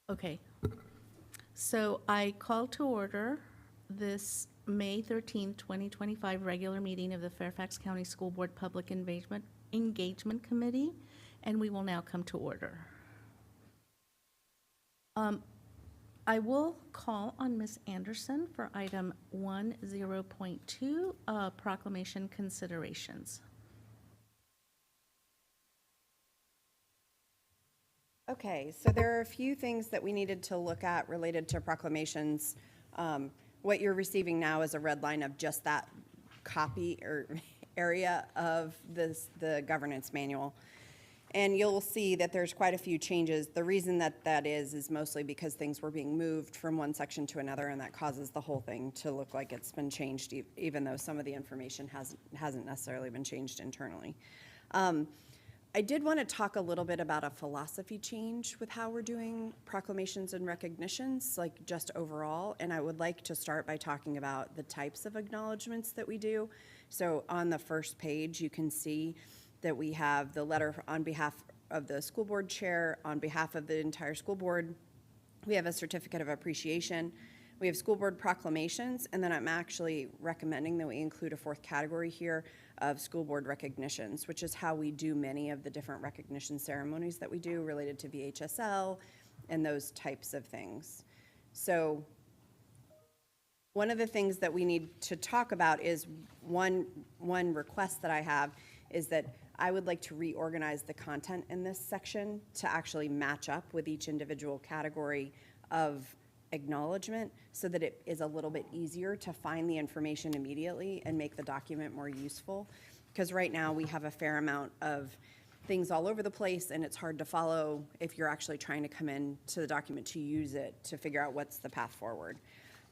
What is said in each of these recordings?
Okay. So I call to order this May 13th, 2025 regular meeting of the Fairfax County School Board Public Engagement Committee, and we will now come to order. I will call on Ms. Anderson for item 10.2, proclamation considerations. Okay, so there are a few things that we needed to look at related to proclamations. What you're receiving now is a red line of just that copy or area of the governance manual. And you'll see that there's quite a few changes. The reason that is mostly because things were being moved from one section to another, and that causes the whole thing to look like it's been changed, even though some of the information hasn't necessarily been changed internally. I did want to talk a little bit about a philosophy change with how we're doing proclamations and recognitions, like just overall. And I would like to start by talking about the types of acknowledgements that we do. So on the first page, you can see that we have the letter on behalf of the school board chair, on behalf of the entire school board. We have a certificate of appreciation. We have school board proclamations, and then I'm actually recommending that we include a fourth category here of school board recognitions, which is how we do many of the different recognition ceremonies that we do related to VHSL and those types of things. So one of the things that we need to talk about is one request that I have is that I would like to reorganize the content in this section to actually match up with each individual category of acknowledgement so that it is a little bit easier to find the information immediately and make the document more useful. Because right now we have a fair amount of things all over the place and it's hard to follow if you're actually trying to come in to the document to use it to figure out what's the path forward.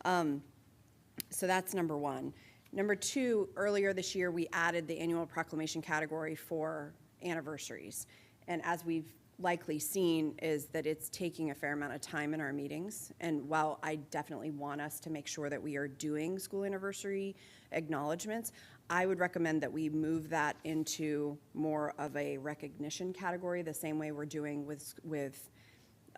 So that's number one. Number two, earlier this year, we added the annual proclamation category for anniversaries. And as we've likely seen is that it's taking a fair amount of time in our meetings. And while I definitely want us to make sure that we are doing school anniversary acknowledgements, I would recommend that we move that into more of a recognition category, the same way we're doing with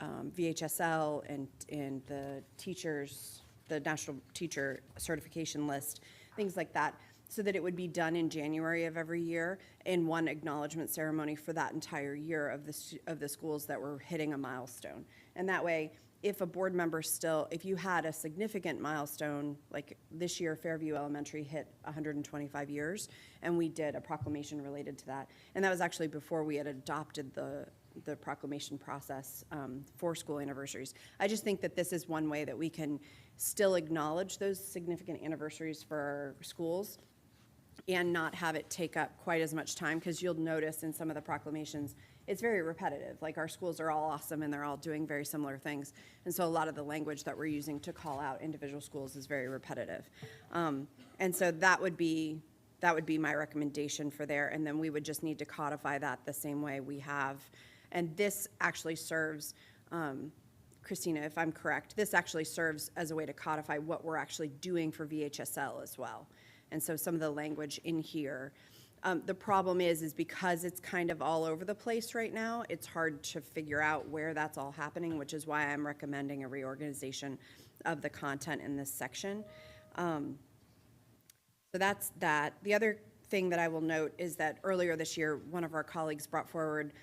VHSL and the teachers, the National Teacher Certification List, things like that, so that it would be done in January of every year in one acknowledgement ceremony for that entire year of the schools that were hitting a milestone. And that way, if a board member if you had a significant milestone, like this year Fairview Elementary hit 125 years, and we did a proclamation related to that. And that was actually before we had adopted the proclamation process for school anniversaries. I just think that this is one way that we can still acknowledge those significant anniversaries for our schools and not have it take up quite as much time, because you'll notice in some of the proclamations, it's very repetitive. Like our schools are all awesome and they're all doing very similar things. And so a lot of the language that we're using to call out individual schools is very repetitive. And so that would be my recommendation for there. And then we would just need to codify that the same way we have. And this actually serves, Christina, if I'm correct, this actually serves as a way to codify what we're actually doing for VHSL as well. And so some of the language in here, the problem is because it's kind of all over the place right now, it's hard to figure out where that's all happening, which is why I'm recommending a reorganization of the content in this section. So that's that. The other thing that I will note is that earlier this year, one of our colleagues brought forward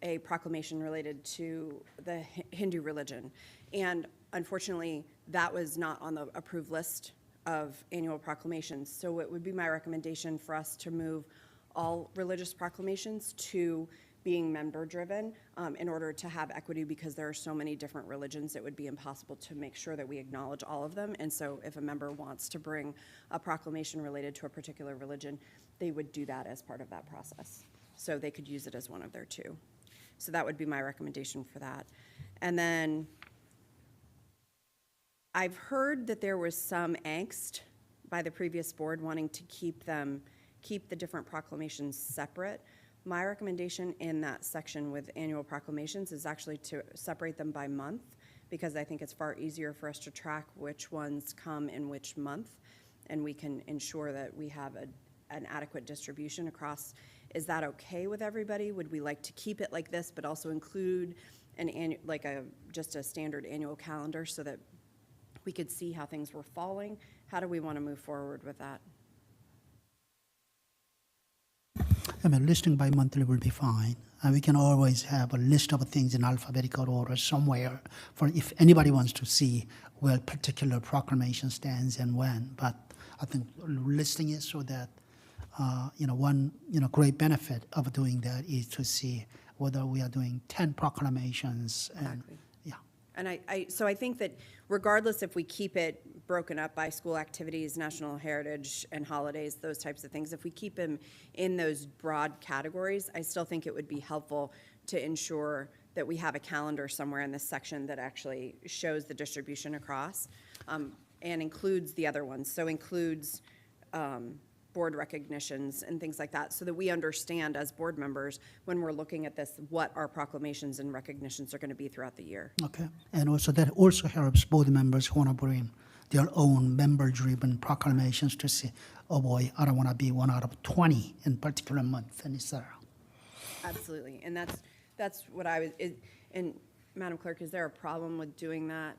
a proclamation related to the Hindu religion. And unfortunately, that was not on the approved list of annual proclamations. So it would be my recommendation for us to move all religious proclamations to being member-driven in order to have equity, because there are so many different religions, it would be impossible to make sure that we acknowledge all of them. And so if a member wants to bring a proclamation related to a particular religion, they would do that as part of that process. So they could use it as one of their two. So that would be my recommendation for that. And then I've heard that there was some angst by the previous board wanting to keep the different proclamations separate. My recommendation in that section with annual proclamations is actually to separate them by month, because I think it's far easier for us to track which ones come in which month, and we can ensure that we have an adequate distribution across. Is that okay with everybody? Would we like to keep it like this, but also include just a standard annual calendar so that we could see how things were falling. How do we want to move forward with that? I mean, listing by monthly will be fine. We can always have a list of things in alphabetical order somewhere for if anybody wants to see where particular proclamation stands and when. But I think listing it so that, one, great benefit of doing that is to see whether we are doing 10 proclamations. And, Exactly. yeah. And so I think that regardless if we keep it broken up by school activities, national heritage and holidays, those types of things, if we keep them in those broad categories, I still think it would be helpful to ensure that we have a calendar somewhere in this section that actually shows the distribution across and includes the other ones. So includes board recognitions and things like that, so that we understand as board members when we're looking at this, what our proclamations and recognitions are going to be throughout the year. Okay. And also that also helps board members who want to bring their own member-driven proclamations to say, oh boy, I don't want to be one out of 20 in particular month, and et cetera. Absolutely, and that's what I was, and Madam Clerk, is there a problem with doing that?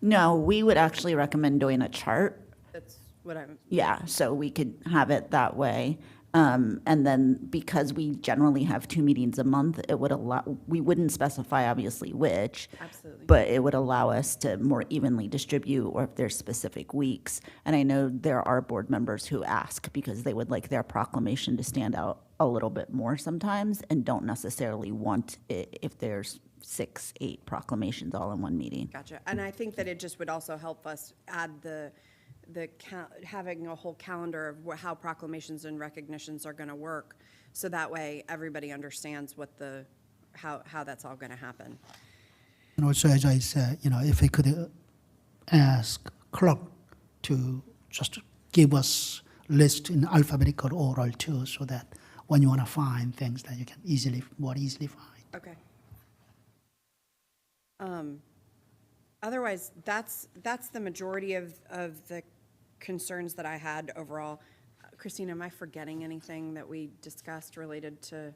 No, we would actually recommend doing a chart. That's what I'm, Yeah, so we could have it that way. And then because we generally have 2 meetings a month, it would allow, we wouldn't specify obviously which. Absolutely. But it would allow us to more evenly distribute, or if there's specific weeks. And I know there are board members who ask because they would like their proclamation to stand out a little bit more sometimes and don't necessarily want it if there's 6, 8 proclamations all in one meeting. Gotcha, and I think that it just would also help us add having a whole calendar of how proclamations and recognitions are going to work, so that way everybody understands how that's all going to happen. And also, as I said, if we could ask clerk to just give us list in alphabetical order too, so that when you want to find things that you can more easily find. Okay. Otherwise, that's the majority of the concerns that I had overall. Christine, am I forgetting anything that we discussed related to?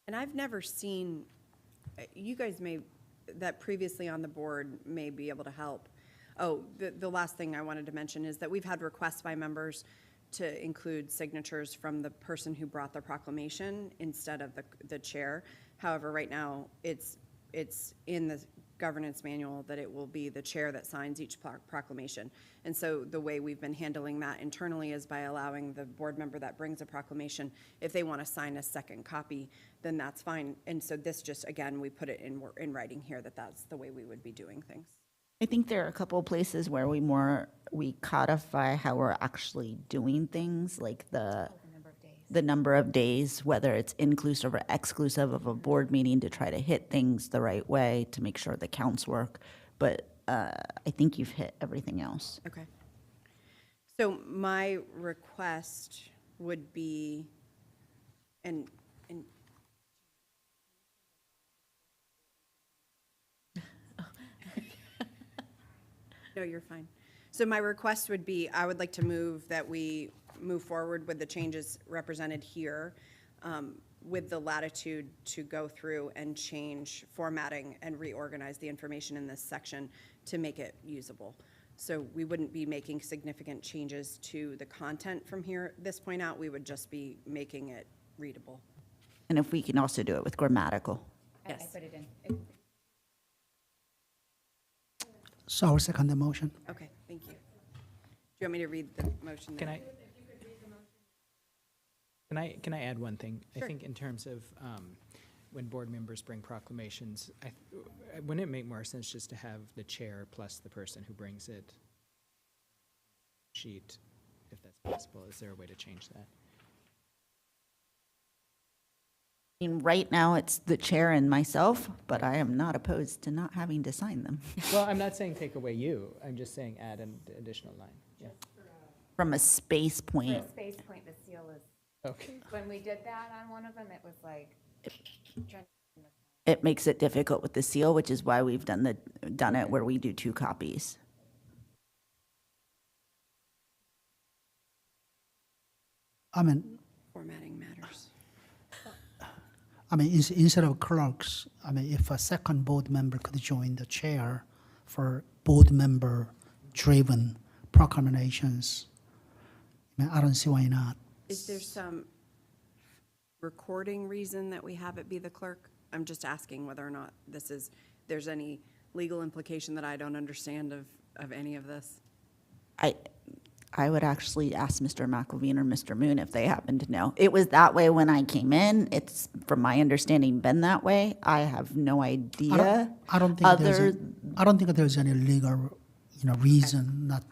And I've never seen, you guys that previously on the board may be able to help. Oh, the last thing I wanted to mention is that we've had requests by members to include signatures from the person who brought the proclamation instead of the chair. However, right now, it's in the governance manual that it will be the chair that signs each proclamation. And so the way we've been handling that internally is by allowing the board member that brings a proclamation, if they want to sign a second copy, then that's fine. And so this just, again, we put it in writing here that that's the way we would be doing things. I think there are a couple of places where we codify how we're actually doing things, like the number of days, whether it's inclusive or exclusive of a board meeting, to try to hit things the right way to make sure the counts work. But I think you've hit everything else. Okay. So my request would be, and no, you're fine. So my request would be, I would like to move that we move forward with the changes represented here, with the latitude to go through and change formatting and reorganize the information in this section to make it usable. So we wouldn't be making significant changes to the content from this point out. We would just be making it readable. And if we can also do it with grammatical. I put it in. So I'll second the motion. Okay, thank you. Do you want me to read the motion? Can then? I add one thing? Sure. I think in terms of when board members bring proclamations, wouldn't it make more sense just to have the chair plus the person who brings it sheet, if that's possible? Is there a way to change that? I mean, right now, it's the chair and myself, but I am not opposed to not having to sign them. Well, I'm not saying take away you. I'm just saying add an additional line. Yeah. From a space For point, a space point, the seal is, Okay. when we did that on one of them, it was like, it makes it difficult with the seal, which is why we've done it where we do 2 copies. I mean, Formatting matters. instead of clerks, if a second board member could join the chair for board member-driven proclamations, I don't see why not. Is there some recording reason that we have it be the clerk? I'm just asking whether or not there's any legal implication that I don't understand of any of this. I would actually ask Mr. McElveen or Mr. Moon if they happen to know. It was that way when I came in. It's, from my understanding, been that way. I have no idea. I don't think there's any legal, reason not,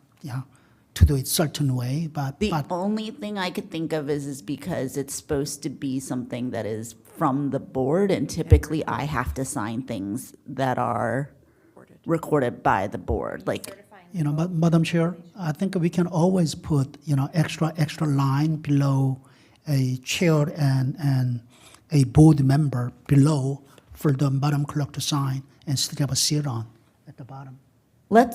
to do it certain way, but. The only thing I could think of is because it's supposed to be something that is from the board, and typically I have to sign things that are recorded by the board, like. But Madam Chair, I think we can always put, extra line below a chair and a board member below for the bottom clerk to sign and still have a seal on at the bottom. Let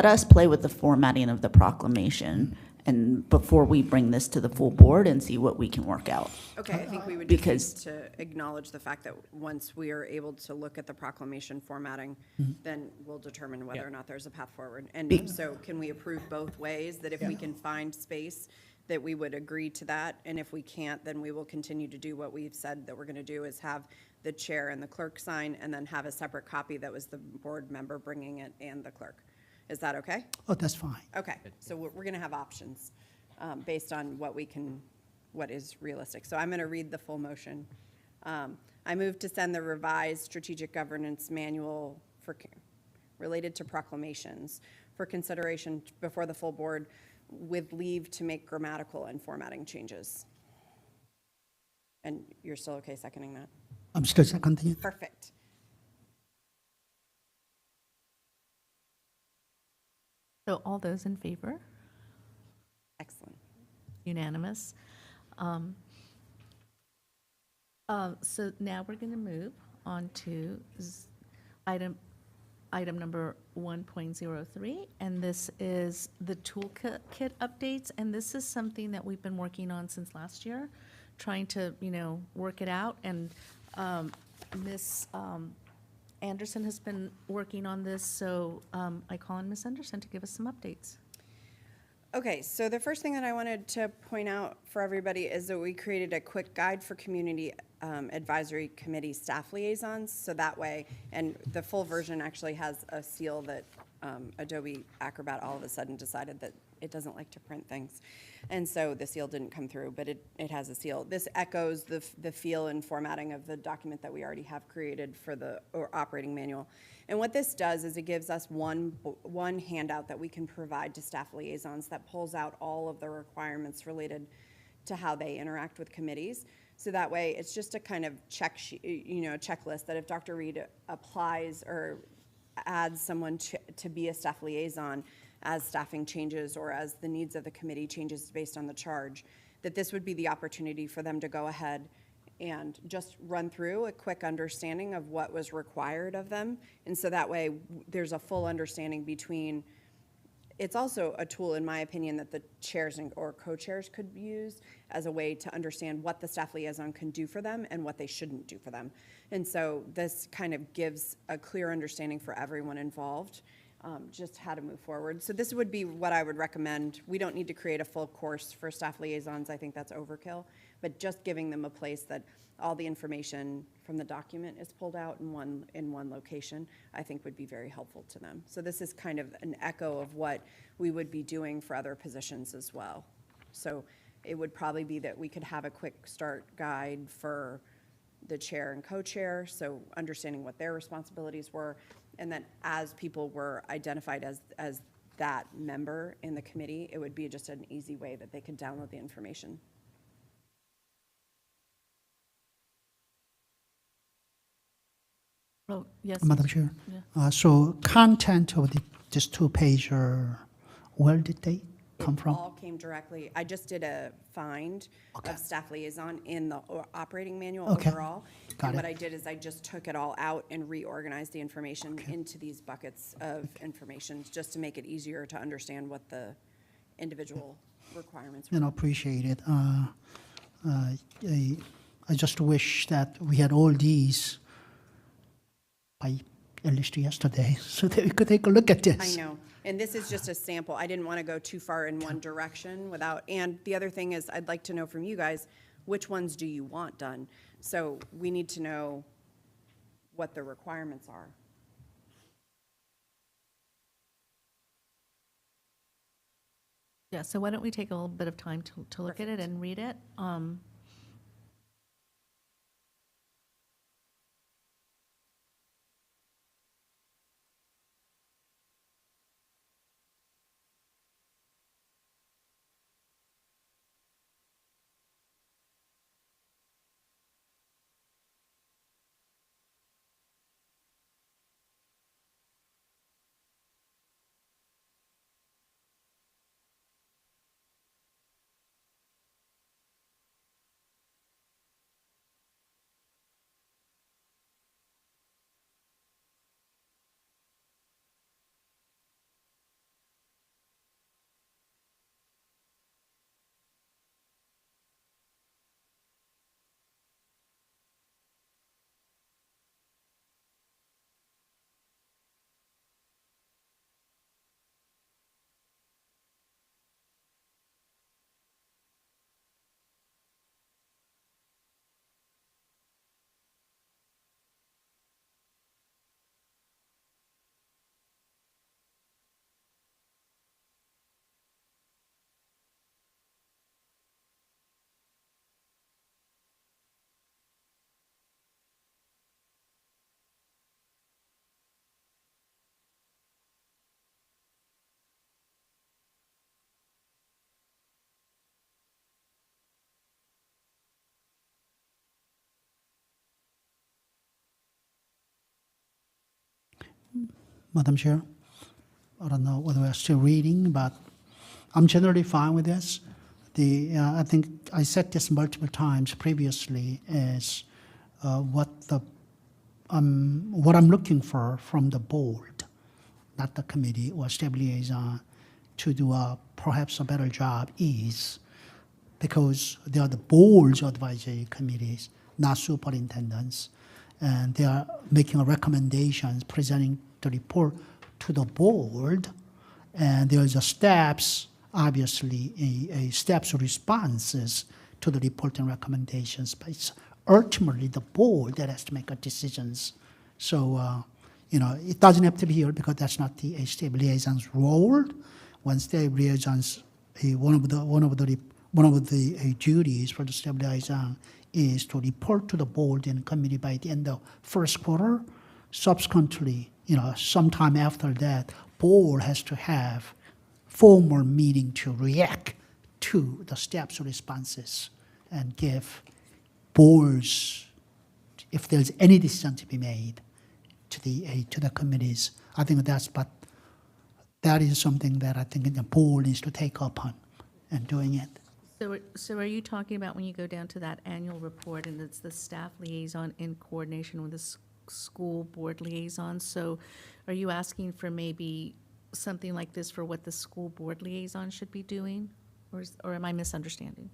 us play with the formatting of the proclamation and before we bring this to the full board and see what we can work out. Okay, I think we would Because- just need to acknowledge the fact that once we are able to look at the proclamation formatting, then we'll determine whether or not there's a path forward. And so can we approve both ways, that if we can find space, that we would agree to that? And if we can't, then we will continue to do what we've said that we're going to do, is have the chair and the clerk sign, and then have a separate copy that was the board member bringing it and the clerk. Is that okay? Oh, that's fine. Okay, so we're going to have options based on what is realistic. So I'm going to read the full motion. I move to send the revised strategic governance manual related to proclamations for consideration before the full board, with leave to make grammatical and formatting changes. And you're still okay seconding that? I'm still seconding it. Perfect. So all those in favor? Excellent. Unanimous. So now we're going to move on to item number 1.03, and this is the Toolkit updates, and this is something that we've been working on since last year, trying to, work it out, and Ms. Anderson has been working on this, so I call on Ms. Anderson to give us some updates. Okay, so the first thing that I wanted to point out for everybody is that we created a quick guide for Community Advisory Committee staff liaisons. So that way, and the full version actually has a seal that Adobe Acrobat all of a sudden decided that it doesn't like to print things. And so the seal didn't come through, but it has a seal. This echoes the feel and formatting of the document that we already have created for the operating manual. And what this does is it gives us one handout that we can provide to staff liaisons that pulls out all of the requirements related to how they interact with committees. So that way, it's just a kind of checklist that if Dr. Reed applies or adds someone to be a staff liaison as staffing changes or as the needs of the committee changes based on the charge, that this would be the opportunity for them to go ahead and just run through a quick understanding of what was required of them. And so that way, there's a full understanding between, it's also a tool, in my opinion, that the chairs or co-chairs could use as a way to understand what the staff liaison can do for them and what they shouldn't do for them. And so this kind of gives a clear understanding for everyone involved, just how to move forward. So this would be what I would recommend. We don't need to create a full course for staff liaisons. I think that's overkill. But just giving them a place that all the information from the document is pulled out in one location, I think would be very helpful to them. So this is kind of an echo of what we would be doing for other positions as well. So it would probably be that we could have a quick start guide for the chair and co-chair, so understanding what their responsibilities were, and then as people were identified as that member in the committee, it would be just an easy way that they could download the information. Oh, yes. Madam Chair. Yeah. So content of this two-pager, where did they come It from? all came directly, I just did a find Okay. of staff liaison in the operating manual Okay. overall. Got And what it. I did is I just took it all out and reorganized the information into these buckets of information, just to make it easier to understand what the individual requirements. appreciate it. I just wish that we had all these by at least yesterday, so that we could take a look at this. I know, and this is just a sample. I didn't want to go too far in one direction without, and the other thing is, I'd like to know from you guys, which ones do you want done? So we need to know what the requirements are. Yeah, so why don't we take a little bit of time to look at it and read it? Madam Chair, I don't know whether we're still reading, but I'm generally fine with this. I think I said this multiple times previously as what I'm looking for from the board, not the committee or staff liaison, to do perhaps a better job is because they are the board's advisory committees, not superintendents, and they are making recommendations, presenting the report to the board, and there's a steps, obviously, a steps responses to the report and recommendations, but it's ultimately the board that has to make a decisions. So, it doesn't have to be here because that's not the staff liaison's role. When staff liaisons, one of the duties for the staff liaison is to report to the board and committee by the end of first quarter. Subsequently, sometime after that, board has to have formal meeting to react to the staff's responses and give boards, if there's any decision to be made, to the committees. I think that is something that I think the board needs to take up on and doing it. So are you talking about when you go down to that annual report and it's the staff liaison in coordination with the school board liaison? So are you asking for maybe something like this for what the school board liaison should be doing? Or am I misunderstanding?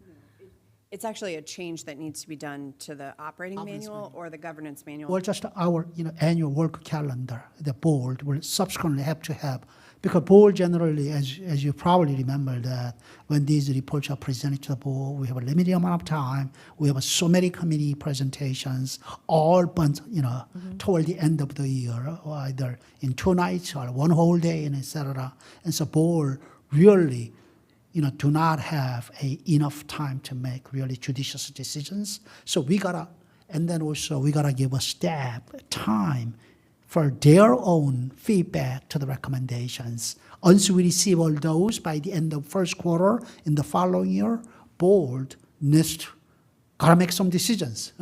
It's actually a change that needs to be done to the operating manual or the governance manual. Or just our annual work calendar. The board will subsequently have to have, because board generally, as you probably remember, that when these reports are presented to the board, we have a limited amount of time. We have so many committee presentations, all but toward the end of the year, or either in 2 nights or 1 whole day, and etc. And so board really do not have enough time to make really judicious decisions. So we gotta give a staff time for their own feedback to the recommendations. Once we receive all those by the end of first quarter in the following year, board gotta make some decisions.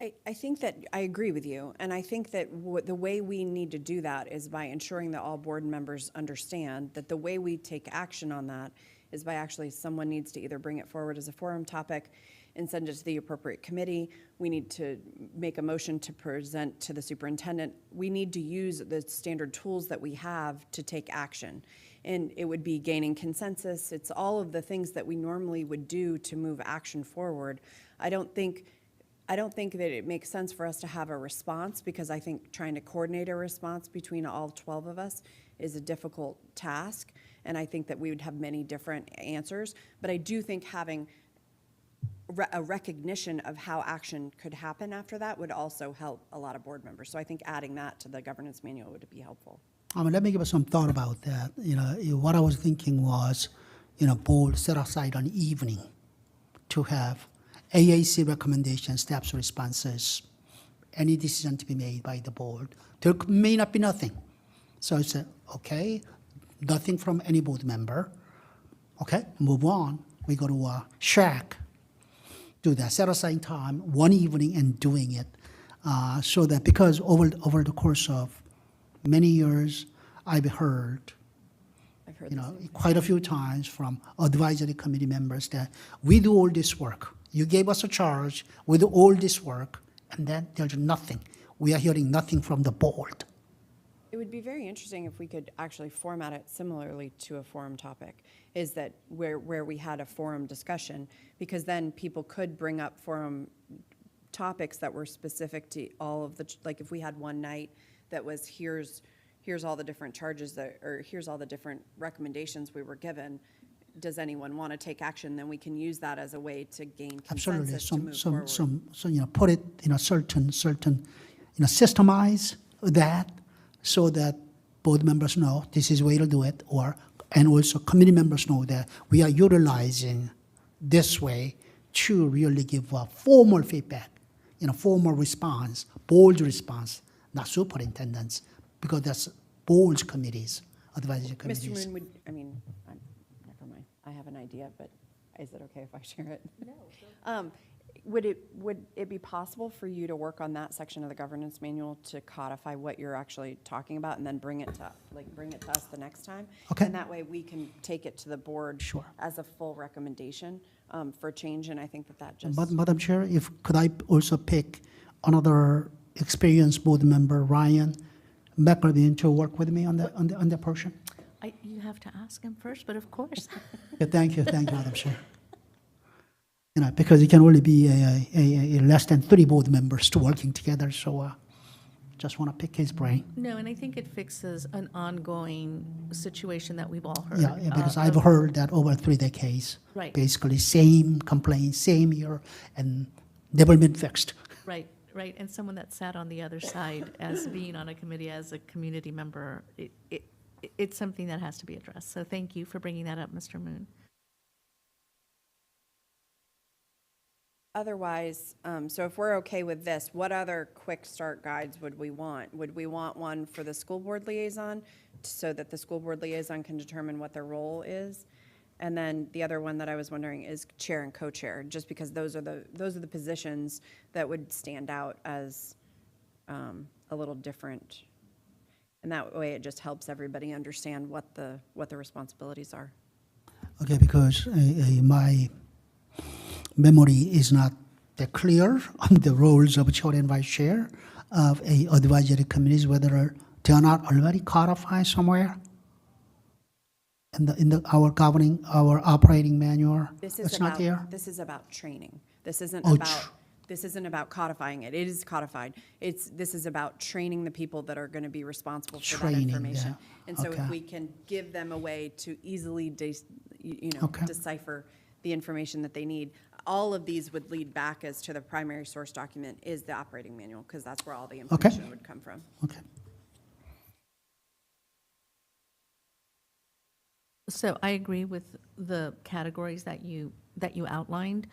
I think that I agree with you, and I think that the way we need to do that is by ensuring that all board members understand that the way we take action on that is by actually someone needs to either bring it forward as a forum topic and send it to the appropriate committee. We need to make a motion to present to the superintendent. We need to use the standard tools that we have to take action. And it would be gaining consensus. It's all of the things that we normally would do to move action forward. I don't think that it makes sense for us to have a response, because I think trying to coordinate a response between all 12 of us is a difficult task, and I think that we would have many different answers. But I do think having a recognition of how action could happen after that would also help a lot of board members. So I think adding that to the governance manual would be helpful. Let me give us some thought about that. What I was thinking was, board set aside an evening to have AAC recommendations, staff's responses, any decision to be made by the board. There may not be nothing. So I said, okay, nothing from any board member. Okay, move on. We go to a shack, do that, set aside time, one evening and doing it. So that, because over the course of many years, I've heard quite a few times from advisory committee members that we do all this work. You gave us a charge, we do all this work, and then there's nothing. We are hearing nothing from the board. It would be very interesting if we could actually format it similarly to a forum topic, is that where we had a forum discussion, because then people could bring up forum topics that were specific to all of the, like if we had one night that was here's all the different charges or here's all the different recommendations we were given. Does anyone want to take action? Then we can use that as a way to gain Absolutely, consensus to move forward. so put it in a certain, systemize that so that board members know this is the way to do it, and also committee members know that we are utilizing this way to really give a formal feedback, formal response, board response, not superintendents, because that's boards committees, advisory committees. Mr. Moon, never mind. I have an idea, but is it okay if I share it? No. Would it be possible for you to work on that section of the governance manual to codify what you're actually talking about, and then bring it to us the next time? Okay. And that way we can take it to the board Sure. as a full recommendation for change. And I think that just. But Madam Chair, could I also pick another experienced board member, Ryan McLevin, to work with me on that portion? You have to ask him first, but of course. Yeah, thank you, Madam Chair. Because it can only be a less than 3 board members to working together, so just want to pick his brain. No, and I think it fixes an ongoing situation that we've all heard. Yeah, because I've heard that over 3 decades. Right. Basically, same complaint, same year, and never been fixed. Right, and someone that sat on the other side as being on a committee as a community member, it's something that has to be addressed. So thank you for bringing that up, Mr. Moon. Otherwise, so if we're okay with this, what other quick start guides would we want? Would we want one for the school board liaison so that the school board liaison can determine what their role is? And then the other one that I was wondering is chair and co-chair, just because those are the positions that would stand out as a little different. And that way it just helps everybody understand what the responsibilities are. Okay, because my memory is not that clear on the roles of chair and vice chair of advisory committees, whether they are not already codified somewhere in our operating manual. It's not here. This is about training. This isn't Oh, about codifying it. It is codified. This is about training the people that are going to be responsible for that Training, information. yeah. And so Okay. if we can give them a way to easily Okay. decipher the information that they need, all of these would lead back as to the primary source document is the operating manual, because that's where all the information would come from. Okay. So I agree with the categories that you outlined.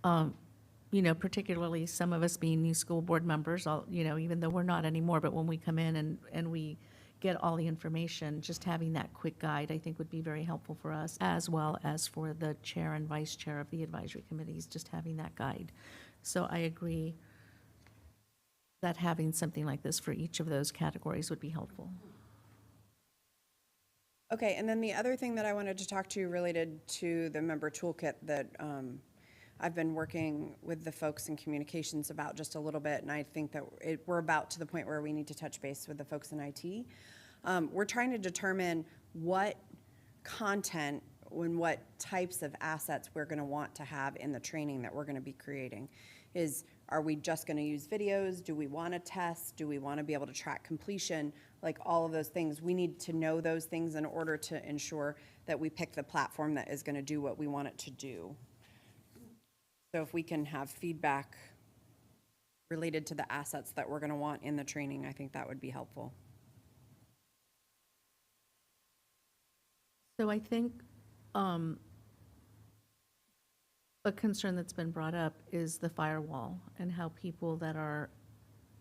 Particularly some of us being new school board members, even though we're not anymore, but when we come in and we get all the information, just having that quick guide, I think would be very helpful for us, as well as for the chair and vice chair of the advisory committees, just having that guide. So I agree that having something like this for each of those categories would be helpful. Okay, and then the other thing that I wanted to talk to you related to the member toolkit that I've been working with the folks in communications about just a little bit, and I think that we're about to the point where we need to touch base with the folks in IT. We're trying to determine what content and what types of assets we're going to want to have in the training that we're going to be creating. Are we just going to use videos? Do we want to test? Do we want to be able to track completion? Like all of those things, we need to know those things in order to ensure that we pick the platform that is going to do what we want it to do. So if we can have feedback related to the assets that we're going to want in the training, I think that would be helpful. So I think a concern that's been brought up is the firewall and how people that are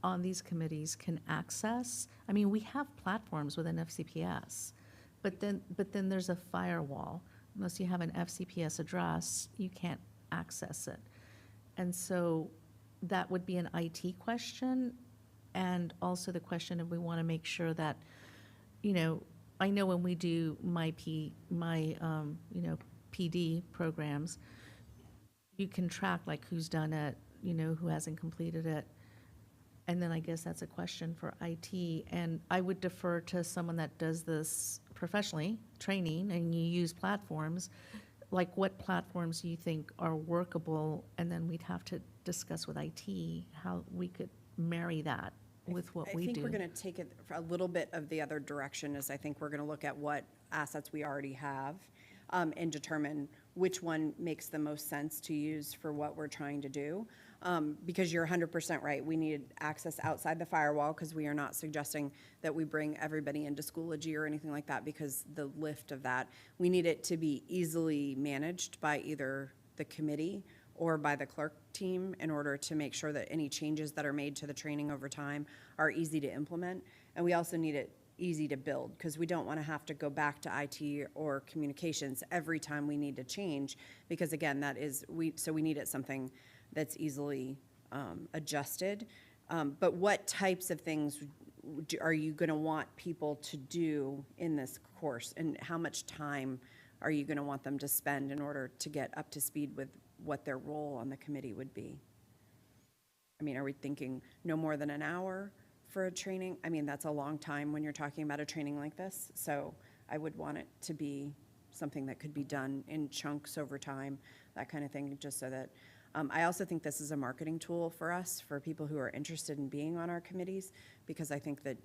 on these committees can access. I mean, we have platforms within FCPS, but then there's a firewall. Unless you have an FCPS address, you can't access it. And so that would be an IT question, and also the question of we want to make sure that, I know when we do my PD programs, you can track like who's done it, who hasn't completed it. And then I guess that's a question for IT. And I would defer to someone that does this professionally, training, and you use platforms. Like what platforms you think are workable? And then we'd have to discuss with IT how we could marry that with what we do. I think we're going to take it for a little bit of the other direction, is I think we're going to look at what assets we already have and determine which one makes the most sense to use for what we're trying to do. Because you're 100% right. We need access outside the firewall, because we are not suggesting that we bring everybody into Schoology or anything like that, because the lift of that, we need it to be easily managed by either the committee or by the clerk team in order to make sure that any changes that are made to the training over time are easy to implement. And we also need it easy to build, because we don't want to have to go back to IT or communications every time we need to change, because again, so we need it something that's easily adjusted. But what types of things are you going to want people to do in this course, and how much time are you going to want them to spend in order to get up to speed with what their role on the committee would be? I mean, are we thinking no more than an hour for a training? I mean, that's a long time when you're talking about a training like this. So I would want it to be something that could be done in chunks over time, that kind of thing, just so that I also think this is a marketing tool for us, for people who are interested in being on our committees, because I think that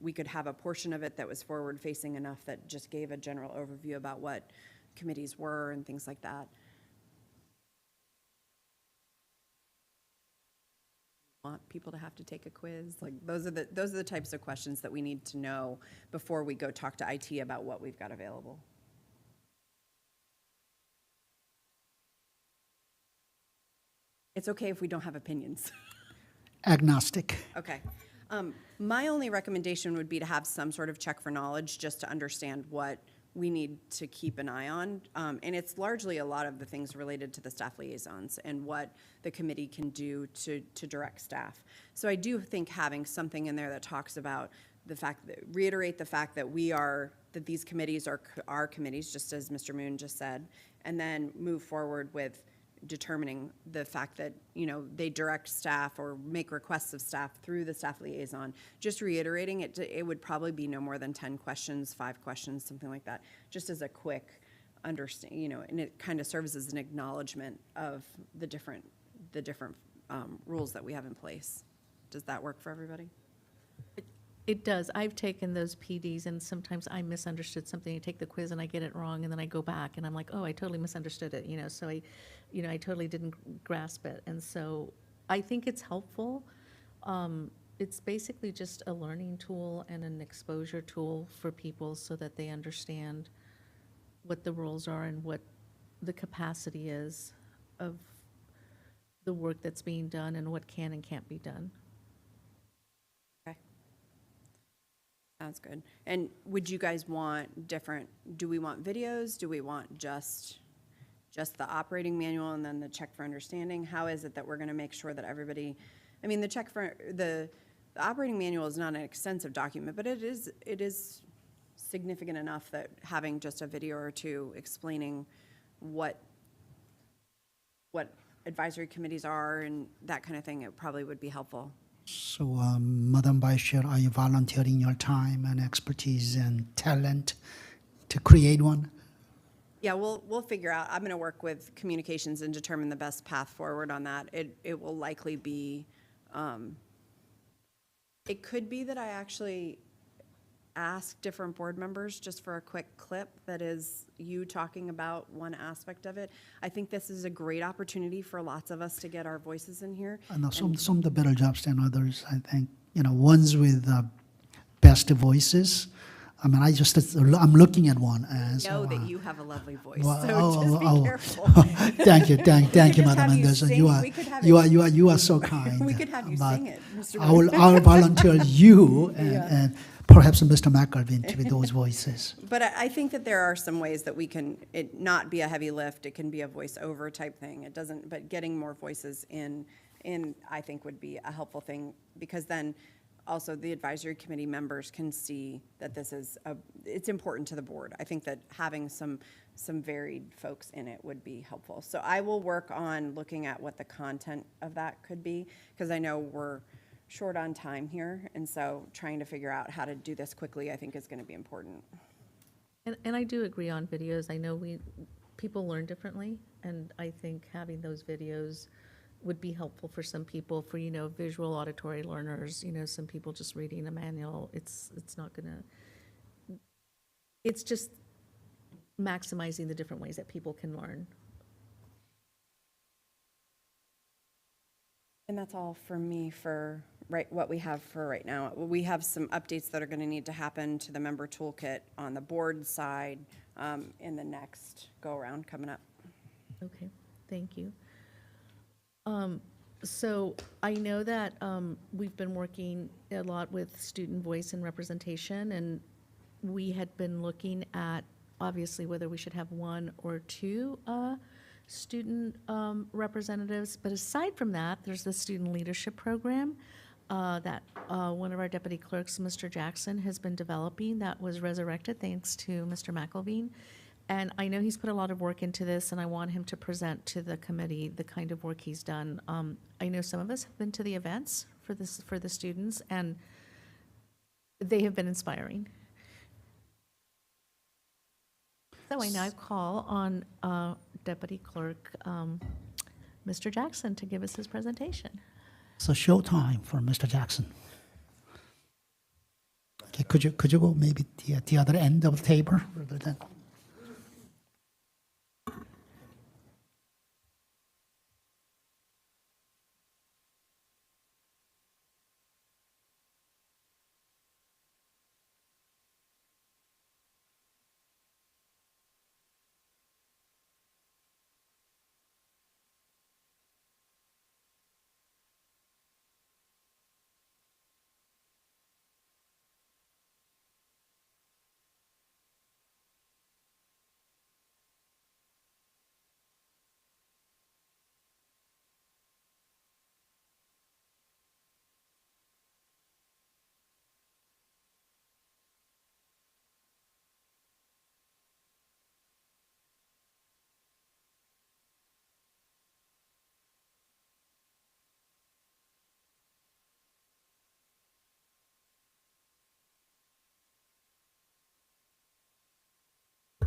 we could have a portion of it that was forward-facing enough that just gave a general overview about what committees were and things like that. Want people to have to take a quiz? Like those are the types of questions that we need to know before we go talk to IT about what we've got available. It's okay if we don't have opinions. Agnostic. Okay. My only recommendation would be to have some sort of check for knowledge, just to understand what we need to keep an eye on. And it's largely a lot of the things related to the staff liaisons and what the committee can do to direct staff. So I do think having something in there that talks about the fact that, reiterate the fact that that these committees are our committees, just as Mr. Moon just said, and then move forward with determining the fact that, they direct staff or make requests of staff through the staff liaison. Just reiterating it would probably be no more than 10 questions, 5 questions, something like that, just as a quick understand, and it kind of serves as an acknowledgement of the different rules that we have in place. Does that work for everybody? It does. I've taken those PDs, and sometimes I misunderstood something. I take the quiz and I get it wrong, and then I go back and I'm like, oh, I totally misunderstood it. So I totally didn't grasp it. And so I think it's helpful. It's basically just a learning tool and an exposure tool for people so that they understand what the roles are and what the capacity is of the work that's being done and what can and can't be done. Sounds good. And would you guys want do we want videos? Do we want just the operating manual and then the check for understanding? How is it that we're going to make sure that everybody, the check for the operating manual is not an extensive document, but it is significant enough that having just a video or two explaining what advisory committees are and that kind of thing, it probably would be helpful. So, Madam Vice Chair, are you volunteering your time and expertise and talent to create one? Yeah, we'll figure out. I'm going to work with communications and determine the best path forward on that. It will likely be, it could be that I actually ask different board members just for a quick clip that is you talking about one aspect of it. I think this is a great opportunity for lots of us to get our voices in here. I know some of the better jobs than others, I think. Ones with best voices. I mean, I'm looking at one. Know that you have a lovely voice, Well, so just be careful. Thank you, thank could you, just Madam have you Anderson. sing- we could have You are so kind. We could have you But sing it, Mr. I'll volunteer you and perhaps Mr. McAlvin to be those voices. But I think that there are some ways that we can, it not be a heavy lift, it can be a voiceover type thing. It doesn't, but getting more voices in, I think would be a helpful thing, because then also the advisory committee members can see that this is, it's important to the board. I think that having some varied folks in it would be helpful. So I will work on looking at what the content of that could be, because I know we're short on time here, and so trying to figure out how to do this quickly, I think, is going to be important. And I do agree on videos. I know people learn differently, and I think having those videos would be helpful for some people, for, visual auditory learners, some people just reading a manual, it's not gonna, it's just maximizing the different ways that people can learn. And that's all for me for what we have for right now. We have some updates that are going to need to happen to the member toolkit on the board side in the next go-around coming up. Okay, thank you. So I know that we've been working a lot with student voice and representation, and we had been looking at, obviously, whether we should have one or two student representatives. But aside from that, there's the student leadership program that one of our deputy clerks, Mr. Jackson, has been developing, that was resurrected thanks to Mr. McElveen. And I know he's put a lot of work into this, and I want him to present to the committee the kind of work he's done. I know some of us have been to the events for the students, and they have been inspiring. So I now call on Deputy Clerk Mr. Jackson to give us his presentation. So show time for Mr. Jackson. Okay, could you go maybe the other end of the table rather than?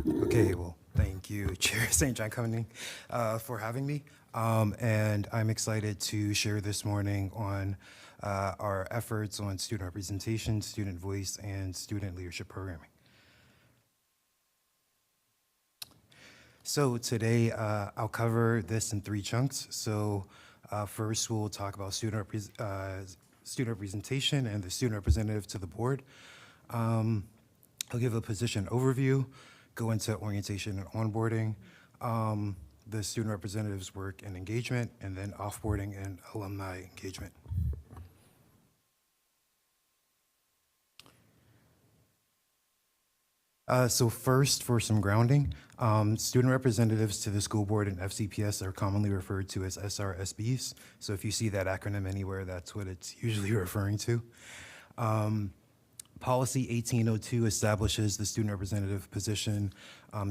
Okay, well, thank you, Chair St. John Cunning, for having me. And I'm excited to share this morning on our efforts on student representation, student voice, and student leadership programming. So today, I'll cover this in 3 chunks. So first, we'll talk about student representation and the student representative to the board. I'll give a position overview, go into orientation and onboarding, the student representative's work and engagement, and then offboarding and alumni engagement. So first, for some grounding, student representatives to the school board and FCPS are commonly referred to as SRSBs. So if you see that acronym anywhere, that's what it's usually referring to. Policy 1802 establishes the student representative position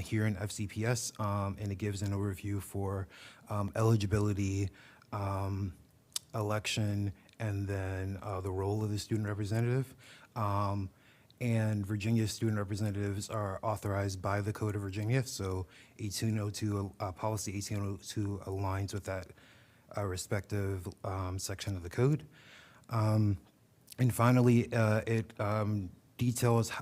here in FCPS, and it gives an overview for eligibility, election, and then the role of the student representative. and Virginia student representatives are authorized by the Code of Virginia. So 1802, policy 1802 aligns with that respective section of the code. And finally, it details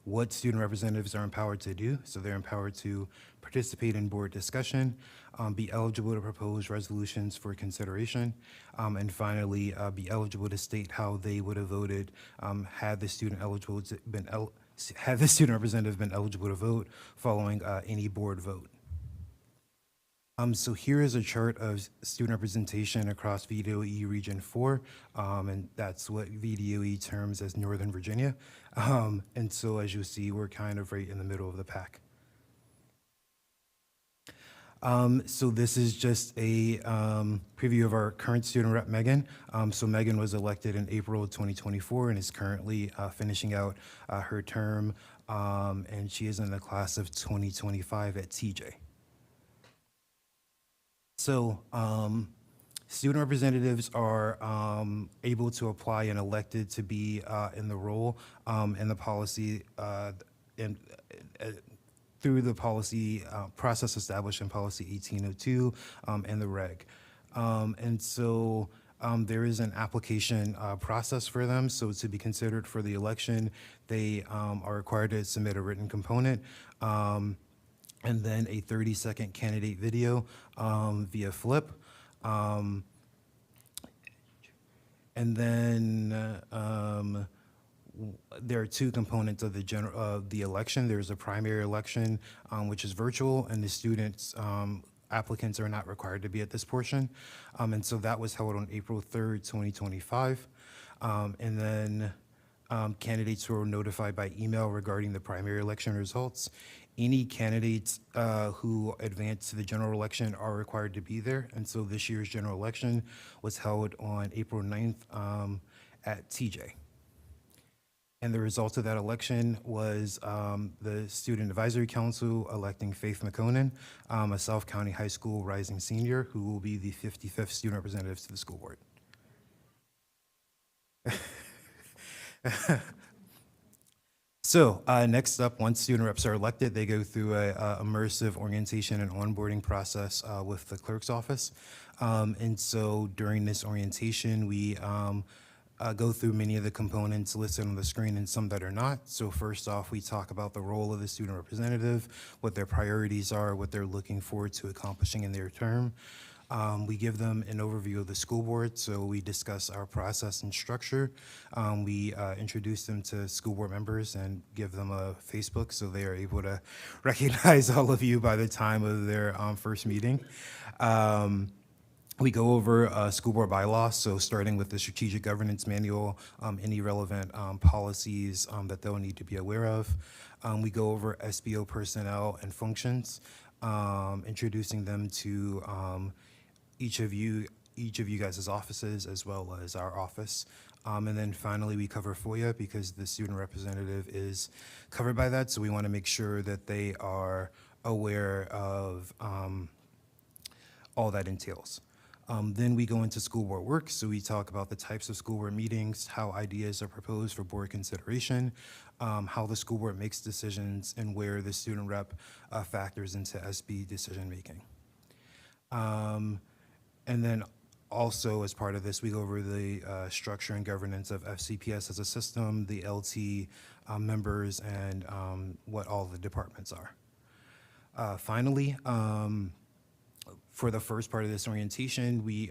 what student representatives are empowered to do. So they're empowered to participate in board discussion, be eligible to propose resolutions for consideration, and finally, be eligible to state how they would have voted had the student had the student representative been eligible to vote following any board vote. So here is a chart of student representation across VDOE Region 4, and that's what VDOE terms as Northern Virginia. And so as you see, we're kind of right in the middle of the pack. So this is just a preview of our current student rep, Megan. So Megan was elected in April of 2024 and is currently finishing out her term, and she is in the class of 2025 at TJ. So, student representatives are able to apply and elected to be in the role in the policy through the policy process established in policy 1802 and the reg. And so there is an application process for them. So to be considered for the election, they are required to submit a written component. And then a 30-second candidate video via Flip. And then there are two components of the election. There's a primary election, which is virtual, and the students, applicants are not required to be at this portion. And so that was held on April 3rd, 2025. And then candidates were notified by email regarding the primary election results. Any candidates who advance to the general election are required to be there. And so this year's general election was held on April 9th at TJ. And the result of that election was the Student Advisory Council electing Faith McConan, a South County High School rising senior who will be the 55th student representative to the school board. So next up, once student reps are elected, they go through a immersive orientation and onboarding process with the clerk's office. And so during this orientation, we go through many of the components listed on the screen and some that are not. So first off, we talk about the role of the student representative, what their priorities are, what they're looking forward to accomplishing in their term. We give them an overview of the school board, so we discuss our process and structure. We introduce them to school board members and give them a Facebook so they are able to recognize all of you by the time of their first meeting. We go over school board bylaws, so starting with the strategic governance manual, any relevant policies that they'll need to be aware of. We go over SBO personnel and functions, introducing them to each of you guys' offices as well as our office. And then finally, we cover FOIA because the student representative is covered by that. So we want to make sure that they are aware of all that entails. Then we go into school board work. So we talk about the types of school board meetings, how ideas are proposed for board consideration, how the school board makes decisions, and where the student rep factors into SB decision making. And then also, as part of this, we go over the structure and governance of FCPS as a system, the LT members, and what all the departments are. Finally, for the first part of this orientation, we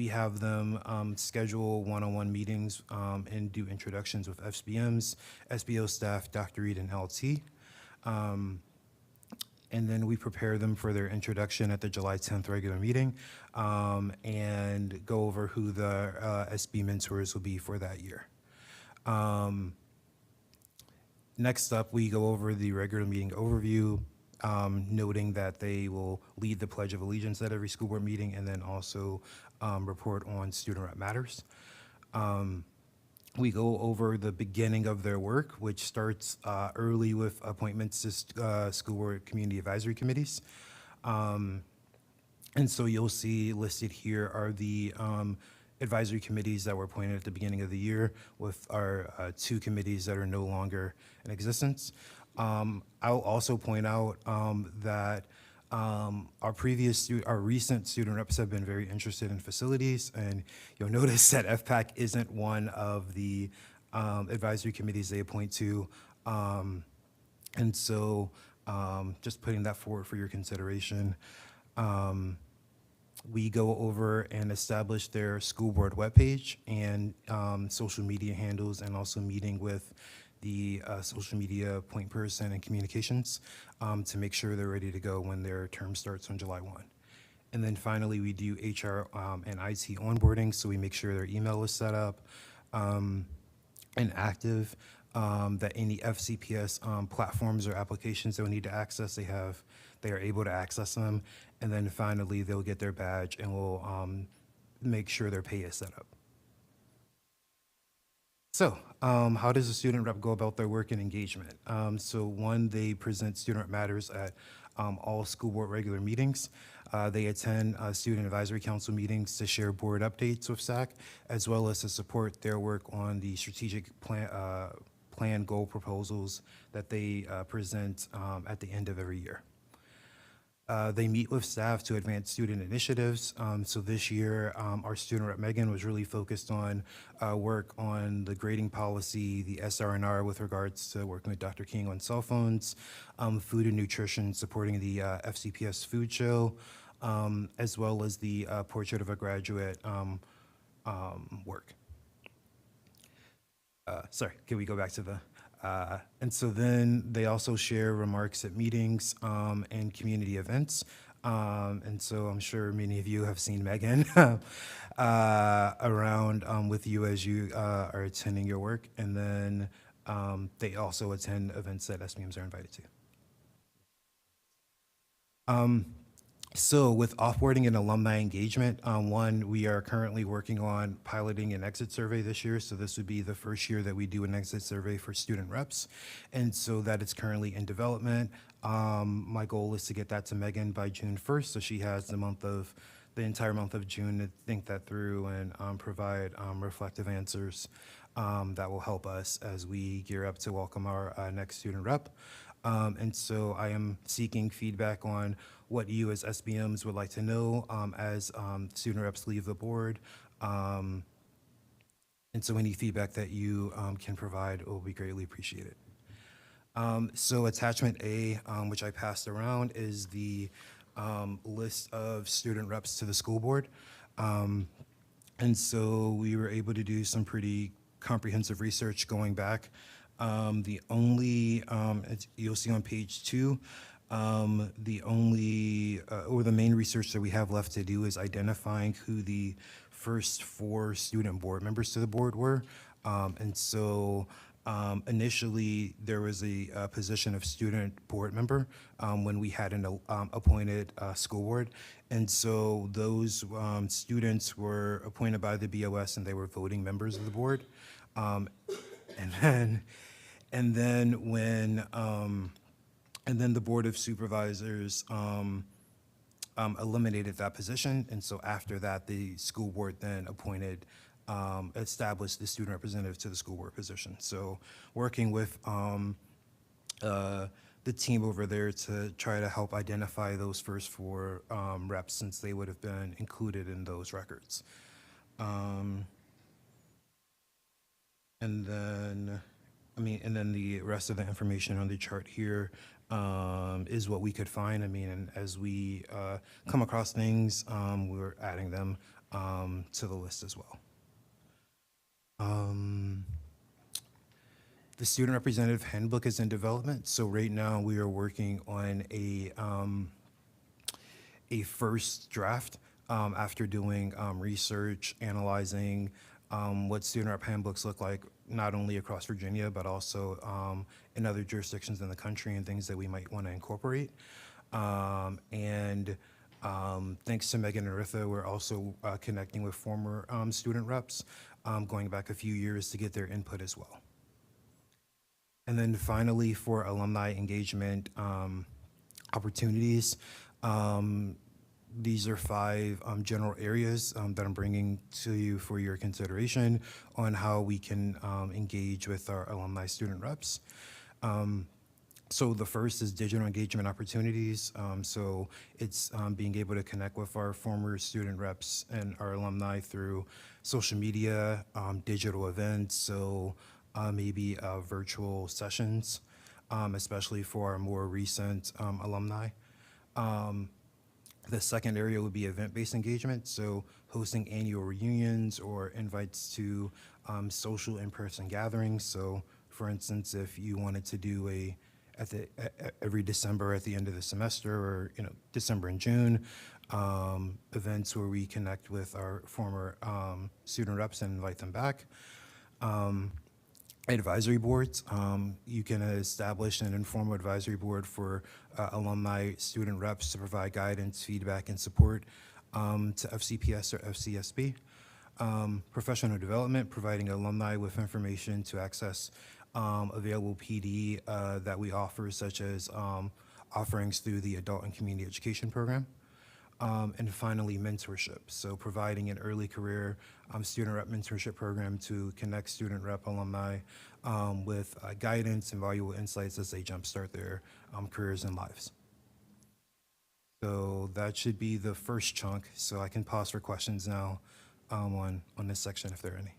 have them schedule one-on-one meetings and do introductions with FBMs, SBO staff, Dr. Reed, and LT. And then we prepare them for their introduction at the July 10th regular meeting and go over who the SB mentors will be for that year. Next up, we go over the regular meeting overview, noting that they will lead the Pledge of Allegiance at every school board meeting and then also report on student rep matters. We go over the beginning of their work, which starts early with appointments to school board community advisory committees. And so you'll see listed here are the advisory committees that were appointed at the beginning of the year with our 2 committees that are no longer in existence. I'll also point out that our recent student reps have been very interested in facilities, and you'll notice that FPAC isn't one of the advisory committees they appoint to. And so just putting that forward for your consideration. We go over and establish their school board webpage and social media handles, and also meeting with the social media point person and communications to make sure they're ready to go when their term starts on July 1. And then finally, we do HR and IT onboarding, so we make sure their email is set up and active, that any FCPS platforms or applications they'll need to access, they are able to access them. And then finally, they'll get their badge, and we'll make sure their pay is set up. So, how does a student rep go about their work and engagement? So one, they present student rep matters at all school board regular meetings. They attend student advisory council meetings to share board updates with SAC, as well as to support their work on the strategic plan goal proposals that they present at the end of every year. They meet with staff to advance student initiatives. So this year, our student rep Megan was really focused on work on the grading policy, the SR&R with regards to working with Dr. King on cell phones, food and nutrition, supporting the FCPS food show, as well as the portrait of a graduate work. Sorry, can we go back to the, and so then they also share remarks at meetings and community events. And so I'm sure many of you have seen Megan around with you as you are attending your work. And then they also attend events that SBMs are invited to. So with offboarding and alumni engagement, one, we are currently working on piloting an exit survey this year. So this would be the first year that we do an exit survey for student reps. And so that it's currently in development. My goal is to get that to Megan by June 1st. So she has the entire month of June to think that through and provide reflective answers that will help us as we gear up to welcome our next student rep. And so I am seeking feedback on what you as SBMs would like to know as student reps leave the board. And so any feedback that you can provide will be greatly appreciated. So attachment A, which I passed around, is the list of student reps to the school board. And so we were able to do some pretty comprehensive research going back. The only, you'll see on page 2, the only, or the main research that we have left to do is identifying who the first 4 student board members to the board were. And so initially there was a position of student board member when we had an appointed school board. And so those students were appointed by the BOS and they were voting members of the board. And then the Board of Supervisors eliminated that position. And so after that, the school board then established the student representative to the school board position. So working with the team over there to try to help identify those first 4 reps, since they would have been included in those records. And then the rest of the information on the chart here is what we could find. And as we come across things, we're adding them to the list as well. The student representative handbook is in development. So right now we are working on a first draft after doing research, analyzing what student rep handbooks look like, not only across Virginia, but also in other jurisdictions in the country, and things that we might want to incorporate. Thanks to Megan and Ritha, we're also connecting with former student reps, going back a few years to get their input as well. And then finally, for alumni engagement opportunities, these are 5 general areas that I'm bringing to you for your consideration on how we can engage with our alumni student reps. So the first is digital engagement opportunities. So it's being able to connect with our former student reps and our alumni through social media, digital events, so maybe virtual sessions, especially for our more recent alumni. The second area would be event-based engagement, so hosting annual reunions or invites to social in-person gatherings. So, for instance, if you wanted to do every December at the end of the semester, or December and June, events where we connect with our former student reps and invite them back. Advisory boards. You can establish an informal advisory board for alumni student reps to provide guidance, feedback, and support to FCPS or FCSB. Professional development, providing alumni with information to access available PD that we offer, such as offerings through the Adult and Community Education Program. And finally, mentorship. So providing an early career student rep mentorship program to connect student rep alumni with guidance and valuable insights as they jumpstart their careers and lives. So that should be the first chunk. So I can pause for questions now on this section if there are any.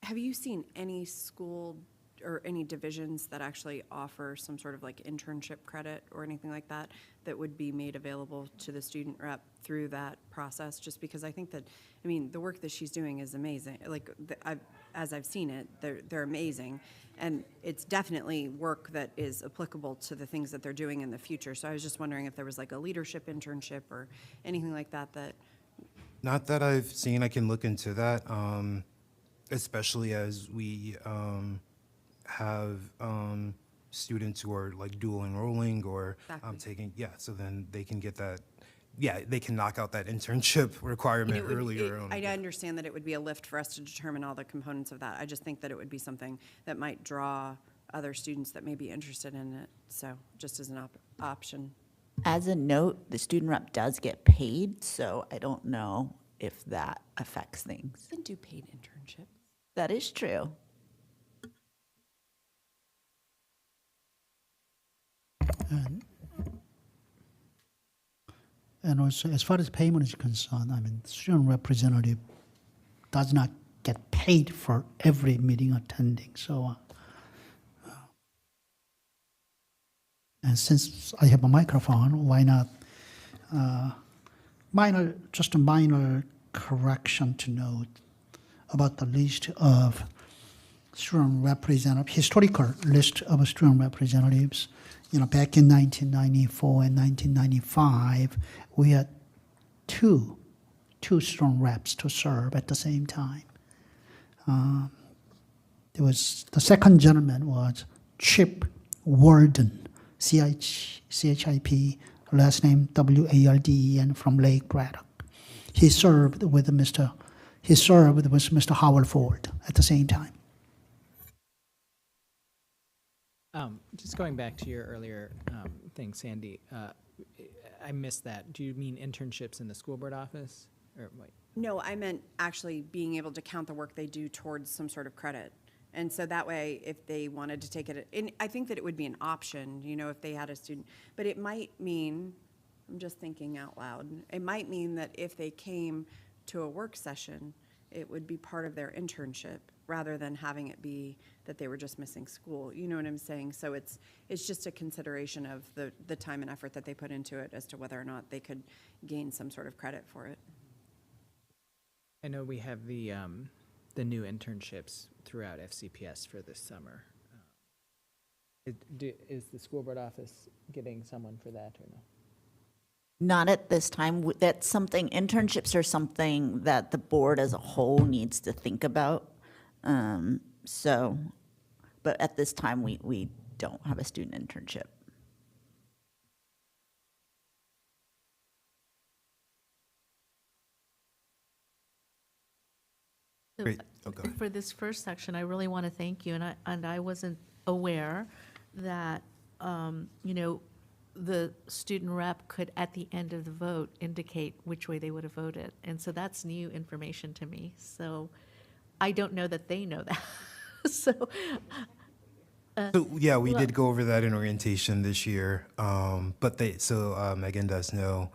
Have you seen any school or any divisions that actually offer some sort of like internship credit or anything like that that would be made available to the student rep through that process? Just because I think that, I mean, the work that she's doing is amazing. Like, as I've seen it, they're amazing. And it's definitely work that is applicable to the things that they're doing in the future. So I was just wondering if there was like a leadership internship or anything like that that. Not that I've seen. I can look into that, especially as we have students who are like dual enrolling or Exactly. taking, so then they can get that, they can knock out that internship requirement earlier on. I understand that it would be a lift for us to determine all the components of that. I just think that it would be something that might draw other students that may be interested in it. So just as an option. As a note, the student rep does get paid, so I don't know if that affects things. Then do paid internships. That is true. And also, as far as payment is concerned, I mean, student representative does not get paid for every meeting attending. So, and since I have a microphone, why not? Just a minor correction to note about the list of student representatives, historical list of student representatives. Back in 1994 and 1995, we had two student reps to serve at the same time. There was the second gentleman was Chip Walden, CHIP, last name WALDEN, from Lake Braddock. He served with Mr. Howard Ford at the same time. Just going back to your earlier thing, Sandy, I missed that. Do you mean internships in the school board office? Or wait. No, I meant actually being able to count the work they do towards some sort of credit. And so that way, if they wanted to take it, and I think that it would be an option, if they had a student, but it might mean, I'm just thinking out loud, it might mean that if they came to a work session, it would be part of their internship rather than having it be that they were just missing school. You know what I'm saying? So it's just a consideration of the time and effort that they put into it as to whether or not they could gain some sort of credit for it. I know we have the new internships throughout FCPS for this summer. Is the school board office getting someone for that or no? Not at this time. That's something, internships are something that the board as a whole needs to think about. But at this time, we don't have a student internship. Great. Oh, go ahead. For this first section, I really want to thank you, and I wasn't aware that, the student rep could, at the end of the vote, indicate which way they would have voted. And so that's new information to me. So I don't know that they know that. So, So, yeah, we well- did go over that in orientation this year, but Megan does know.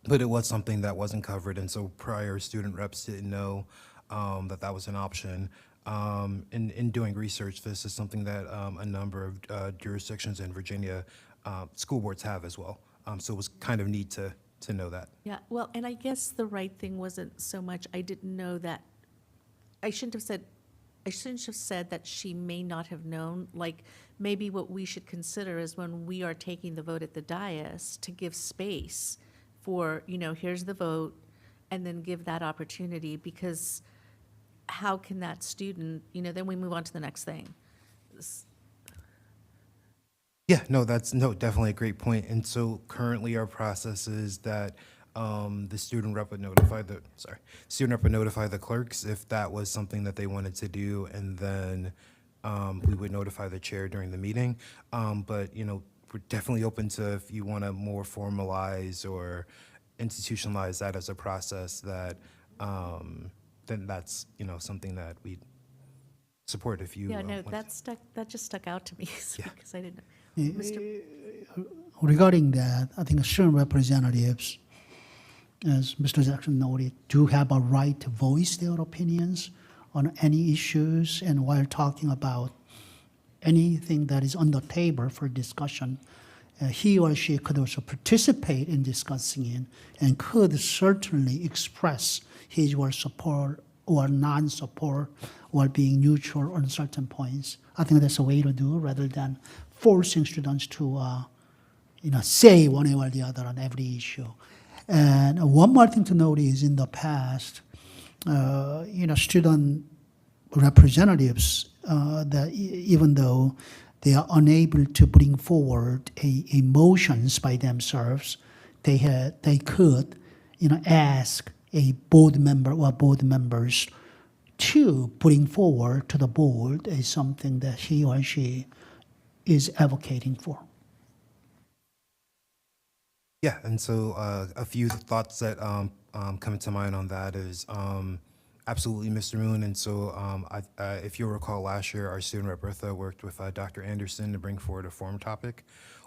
But it was something that wasn't covered, and so prior student reps didn't know that that was an option. In doing research, this is something that a number of jurisdictions in Virginia, school boards have as well. So it was kind of neat to know that. yeah, well, and I guess the right thing wasn't so much, I didn't know that, I shouldn't have said that she may not have known. Like, maybe what we should consider is when we are taking the vote at the dais, to give space for, here's the vote, and then give that opportunity, because how can that student, then we move on to the next thing. Yeah, no, definitely a great point. And so currently our process is that the student rep would notify the clerks if that was something that they wanted to do, and then we would notify the chair during the meeting. But, we're definitely open to, if you want to more formalize or institutionalize that as a process, that then that's, something that we support if you. Yeah, no, want to. that just stuck out to me, Yeah. because I didn't know. Mr. Regarding that, I think student representatives, as Mr. Jackson noted, do have a right to voice their opinions on any issues, and while talking about anything that is on the table for discussion, he or she could also participate in discussing it and could certainly express his or her support or non-support, while being neutral on certain points. I think that's a way to do it, rather than forcing students to say one way or the other on every issue. And one more thing to note is, in the past, student representatives, that even though they are unable to bring forward a motions by themselves, they could ask a board member or board members to bring forward to the board is something that he or she is advocating for. Yeah, and so a few thoughts that come to mind on that is absolutely, Mr. Moon. And so if you'll recall, last year, our student rep Bertha worked with Dr. Anderson to bring forward a forum topic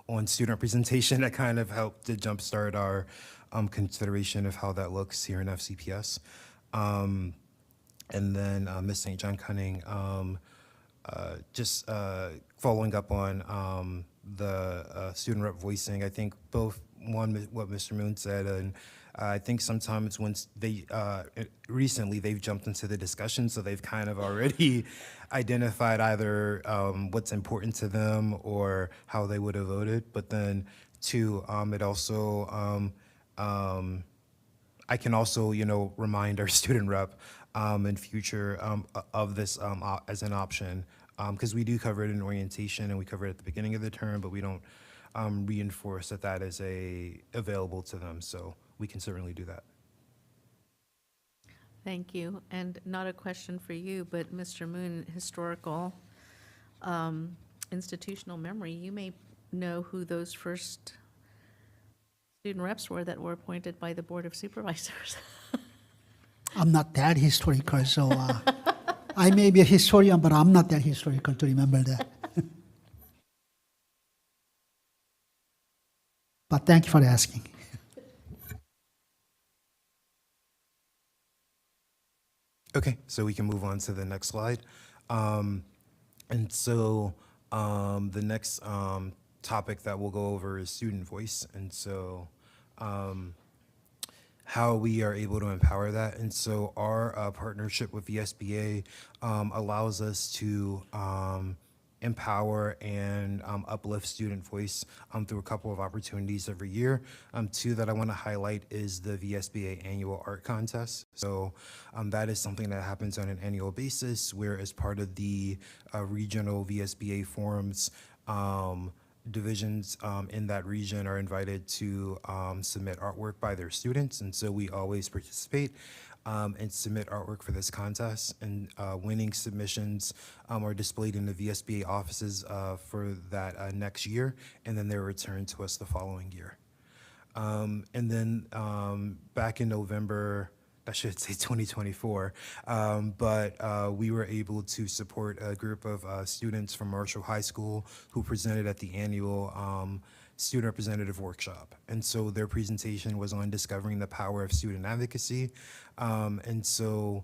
on student representation that kind of helped to jumpstart our consideration of how that looks here in FCPS. And then Ms. St. John Cunning, just following up on the student rep voicing, I think both what Mr. Moon said, and I think sometimes when they recently they've jumped into the discussion, so they've kind of already identified either what's important to them or how they would have voted. But then two, it also I can also remind our student rep in future of this as an option, because we do cover it in orientation and we cover it at the beginning of the term, but we don't reinforce that is available to them. So we can certainly do that. Thank you. And not a question for you, but Mr. Moon, historical institutional memory, you may know who those first student reps were that were appointed by the Board of Supervisors. I'm not that historical, so I may be a historian, but I'm not that historical to remember that. But thank you for asking. Okay, so we can move on to the next slide. And so the next topic that we'll go over is student voice. And so how we are able to empower that. And so our partnership with VSBA allows us to empower and uplift student voice through a couple of opportunities every year. Two that I want to highlight is the VSBA annual art contest. So that is something that happens on an annual basis, where as part of the regional VSBA forums, divisions in that region are invited to submit artwork by their students, and so we always participate and submit artwork for this contest. And winning submissions are displayed in the VSBA offices for that next year, and then they're returned to us the following year. And then back in November, I should say 2024, but we were able to support a group of students from Marshall High School who presented at the annual student representative workshop. And so their presentation was on discovering the power of student advocacy. And so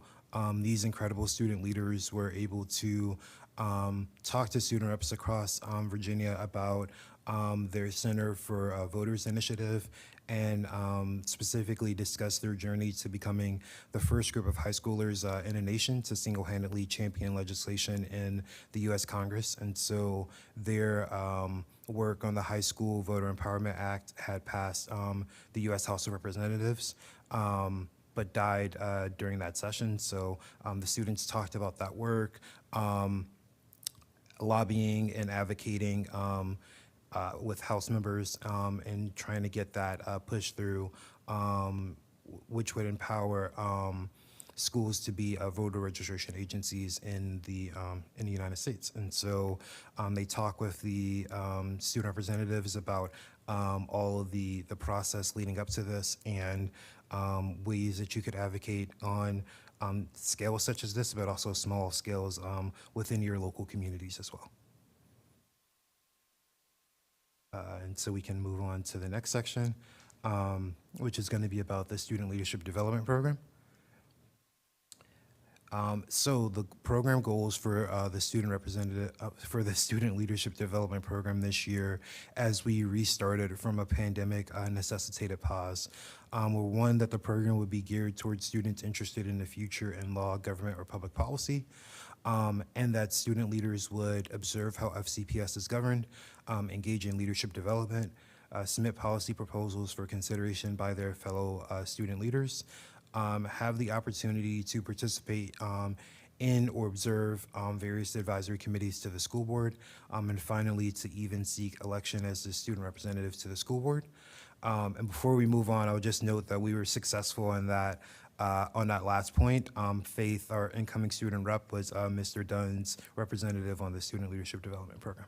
these incredible student leaders were able to talk to student reps across Virginia about their Center for Voters Initiative, and specifically discuss their journey to becoming the first group of high schoolers in a nation to single-handedly champion legislation in the U.S. Congress. And so their work on the High School Voter Empowerment Act had passed the U.S. House of Representatives, but died during that session. So the students talked about that work, lobbying and advocating with House members and trying to get that pushed through, which would empower schools to be voter registration agencies in the United States. And so they talk with the student representatives about all of the process leading up to this, and ways that you could advocate on scales such as this, but also small scales within your local communities as well. And so we can move on to the next section, which is going to be about the Student Leadership Development Program. So the program goals for the Student Leadership Development Program this year, as we restarted from a pandemic necessitated pause, were one, that the program would be geared towards students interested in the future in law, government, or public policy, and that student leaders would observe how FCPS is governed, engage in leadership development, submit policy proposals for consideration by their fellow student leaders, have the opportunity to participate in or observe various advisory committees to the school board, and finally to even seek election as the student representative to the school board. And before we move on, I would just note that we were successful in that on that last point. Faith, our incoming student rep, was Mr. Dunn's representative on the Student Leadership Development Program.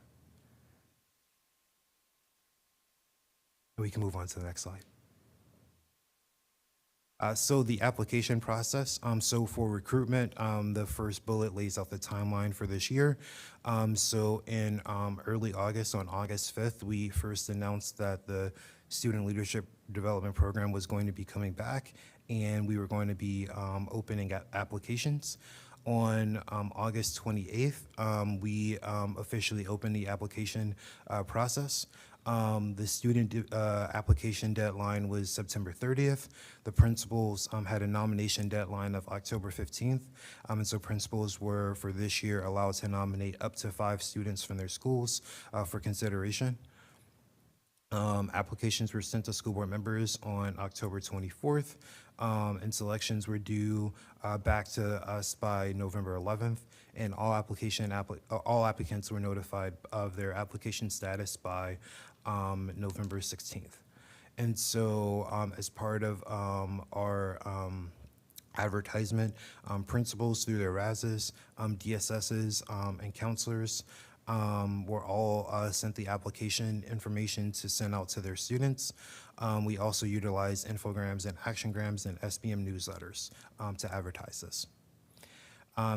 We can move on to the next slide. So the application process, so for recruitment, the first bullet lays out the timeline for this year. So in early August, on August 5th, we first announced that the Student Leadership Development Program was going to be coming back, and we were going to be opening applications. On August 28th, we officially opened the application process. The student application deadline was September 30th. The principals had a nomination deadline of October 15th. And so principals were, for this year, allowed to nominate up to 5 students from their schools for consideration. Applications were sent to school board members on October 24th, and selections were due back to us by November 11th, and all applicants were notified of their application status by November 16th. And so as part of our advertisement, principals through their RASs, DSSs, and counselors were all sent the application information to send out to their students. We also utilized infograms and actiongrams and SBM newsletters to advertise this.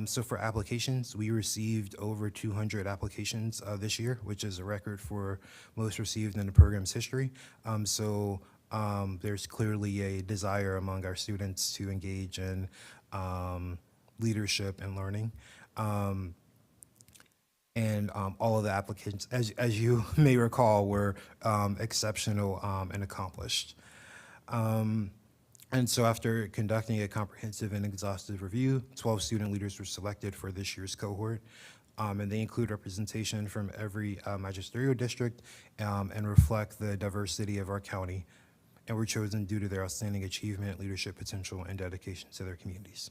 So for applications, we received over 200 applications this year, which is a record for most received in the program's history. So there's clearly a desire among our students to engage in leadership and learning. And all of the applicants, as you may recall, were exceptional and accomplished. And so after conducting a comprehensive and exhaustive review, 12 student leaders were selected for this year's cohort. And they include representation from every magisterial district and reflect the diversity of our county, and were chosen due to their outstanding achievement, leadership potential, and dedication to their communities.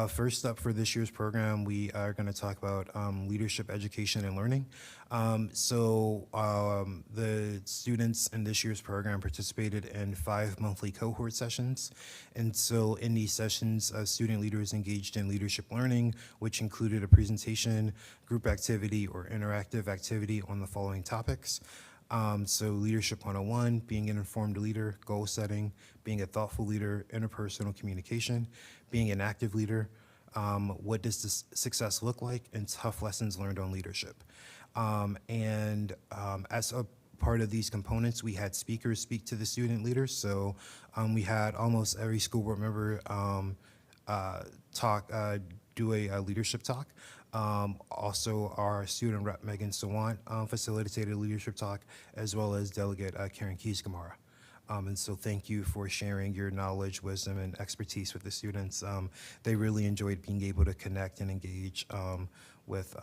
First up for this year's program, we are going to talk about leadership education and learning. The students in this year's program participated in 5 monthly cohort sessions. And so in these sessions, student leaders engaged in leadership learning, which included a presentation, group activity, or interactive activity on the following topics. Leadership 101, being an informed leader, goal setting, being a thoughtful leader, interpersonal communication, being an active leader, what does this success look like, and tough lessons learned on leadership. As a part of these components, we had speakers speak to the student leaders. So we had almost every school board member do a leadership talk. Also, our student rep, Megan Sawant, facilitated a leadership talk, as well as Delegate Karen Keys-Gamara. And so thank you for sharing your knowledge, wisdom, and expertise with the students. They really enjoyed being able to connect and engage with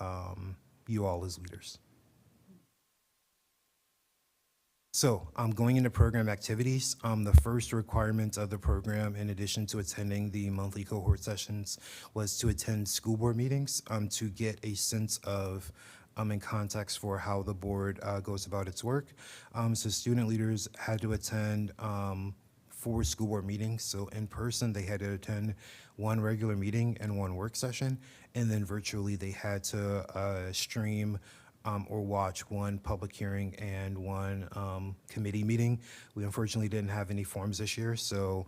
you all as leaders. So going into program activities, the first requirement of the program, in addition to attending the monthly cohort sessions, was to attend school board meetings to get a sense of and context for how the board goes about its work. So student leaders had to attend 4 school board meetings. So in person, they had to attend 1 regular meeting and 1 work session, and then virtually they had to stream or watch 1 public hearing and 1 committee meeting. We unfortunately didn't have any forms this year, so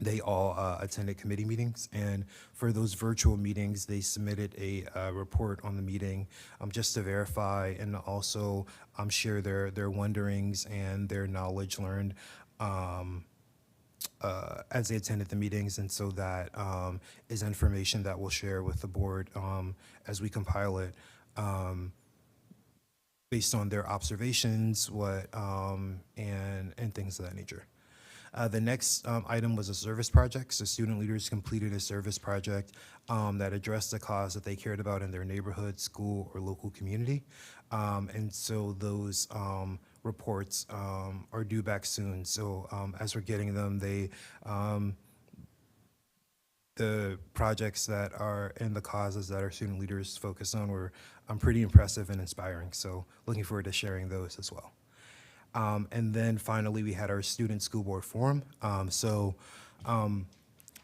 they all attended committee meetings. And for those virtual meetings, they submitted a report on the meeting just to verify and also share their wonderings and their knowledge learned as they attended the meetings. And so that is information that we'll share with the board as we compile it. Based on their observations, and things of that nature. The next item was a service project. So student leaders completed a service project that addressed the cause that they cared about in their neighborhood, school, or local community. And so those reports are due back soon. So as we're getting them, the projects that are and the causes that our student leaders focus on were pretty impressive and inspiring. So looking forward to sharing those as well. And then finally, we had our student school board forum.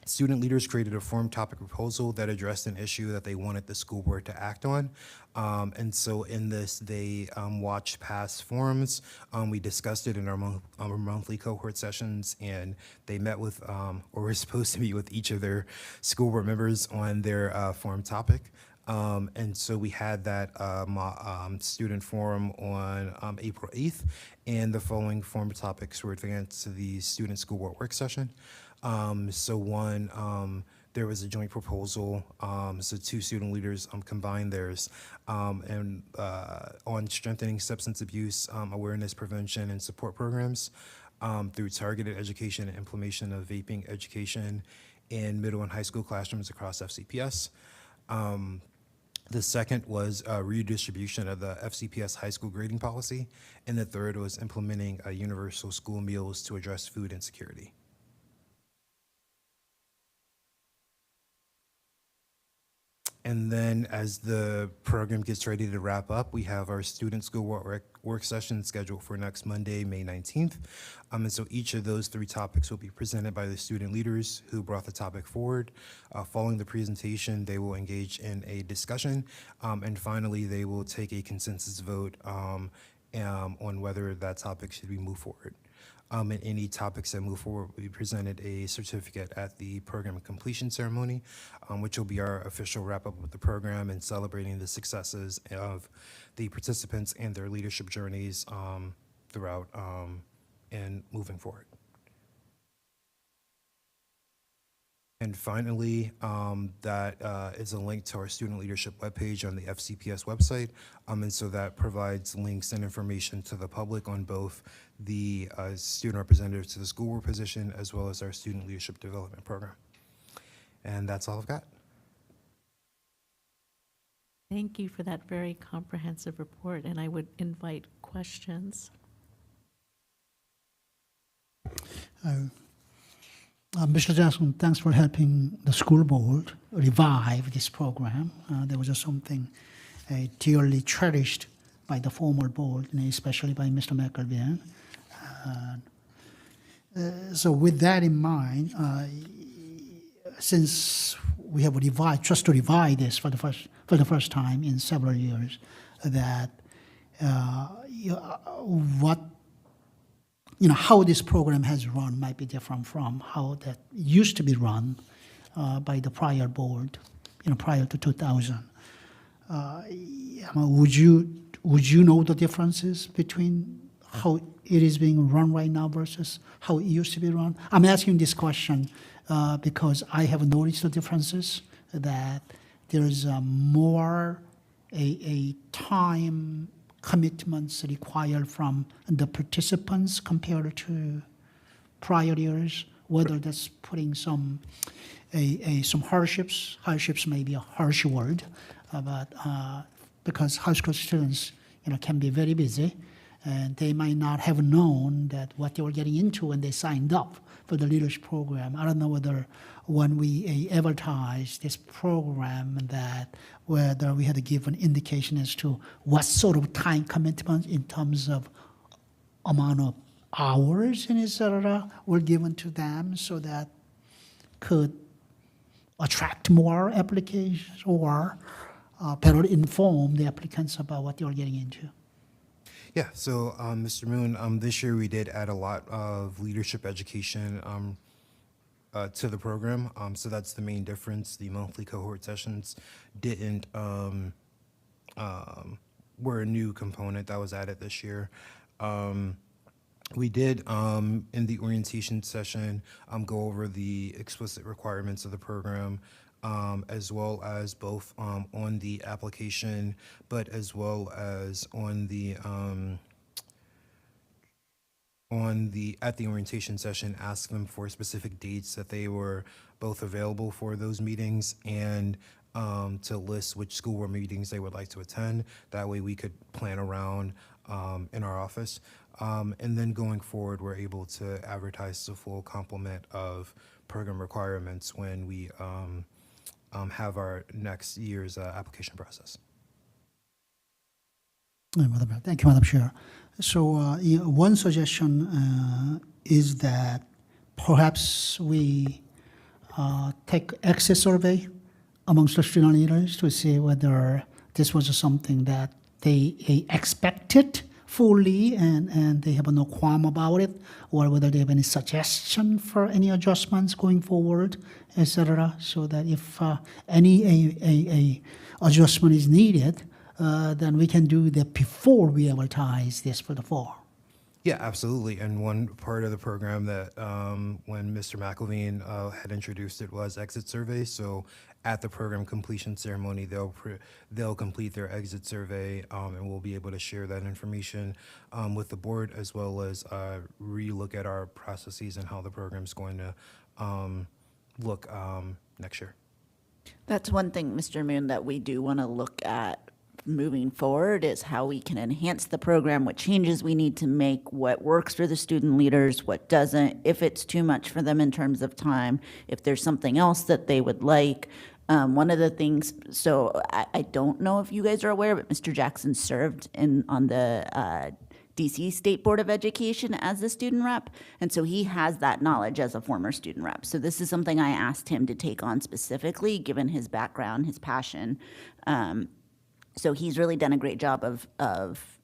Student leaders created a forum topic proposal that addressed an issue that they wanted the school board to act on. And so in this, they watched past forums. We discussed it in our monthly cohort sessions, and they met with, or were supposed to meet with each of their school board members on their forum topic. And so we had that student forum on April 8th, and the following forum topics were advanced to the student school board work session. There was a joint proposal, so 2 student leaders combined theirs, on strengthening substance abuse awareness, prevention, and support programs through targeted education and implementation of vaping education in middle and high school classrooms across FCPS. The second was redistribution of the FCPS high school grading policy, and the third was implementing universal school meals to address food insecurity. And then as the program gets ready to wrap up, we have our student school work session scheduled for next Monday, May 19th. And so each of those 3 topics will be presented by the student leaders who brought the topic forward. Following the presentation, they will engage in a discussion. And finally, they will take a consensus vote on whether that topic should be moved forward. And any topics that move forward will be presented a certificate at the program completion ceremony, which will be our official wrap-up of the program and celebrating the successes of the participants and their leadership journeys throughout and moving forward. And finally, that is a link to our student leadership webpage on the FCPS website. And so that provides links and information to the public on both the student representatives to the school board position, as well as our student leadership development program. And that's all I've got. Thank you for that very comprehensive report, and I would invite questions. Mr. Jackson, thanks for helping the school board revive this program. There was just something dearly cherished by the former board, especially by Mr. McElveen. So with that in mind, since we have revived, just to revive this for the first time in several years, that how this program has run might be different from how that used to be run by the prior board, prior to 2000. Would you know the differences between how it is being run right now versus how it used to be run? I'm asking this question because I have noticed the differences, that there's more a time commitments required from the participants compared to prior years, whether that's putting some hardships. Hardships may be a harsh word, but because high school students, can be very busy, and they might not have known that what they were getting into when they signed up for the leadership program. I don't know whether when we advertised this program that whether we had to give an indication as to what sort of time commitment in terms of amount of hours and et cetera were given to them, so that could attract more applications or better inform the applicants about what they were getting into. Yeah, so Mr. Moon, this year we did add a lot of leadership education to the program. So that's the main difference. The monthly cohort sessions didn't were a new component that was added this year. We did in the orientation session go over the explicit requirements of the program, as well as both on the application, but as well as on the at the orientation session, ask them for specific dates that they were both available for those meetings, and to list which school board meetings they would like to attend. That way we could plan around in our office. And then going forward, we're able to advertise the full complement of program requirements when we have our next year's application process. Thank you, Madam Chair. So one suggestion is that perhaps we take exit survey amongst the student leaders to see whether this was something that they expected fully and they have no qualm about it, or whether they have any suggestion for any adjustments going forward, etc. So that if any adjustment is needed, then we can do that before we advertise this for the fall. Yeah, absolutely. And one part of the program that when Mr. McElveen had introduced it was exit survey. So at the program completion ceremony, they'll complete their exit survey, and we'll be able to share that information with the board, as well as relook at our processes and how the program's going to look next year. That's one thing, Mr. Moon, that we do want to look at moving forward, is how we can enhance the program, what changes we need to make, what works for the student leaders, what doesn't, if it's too much for them in terms of time, if there's something else that they would like. One of the things, so I don't know if you guys are aware, but Mr. Jackson served on the DC State Board of Education as a student rep, and so he has that knowledge as a former student rep. So this is something I asked him to take on specifically, given his background, his passion. So he's really done a great job of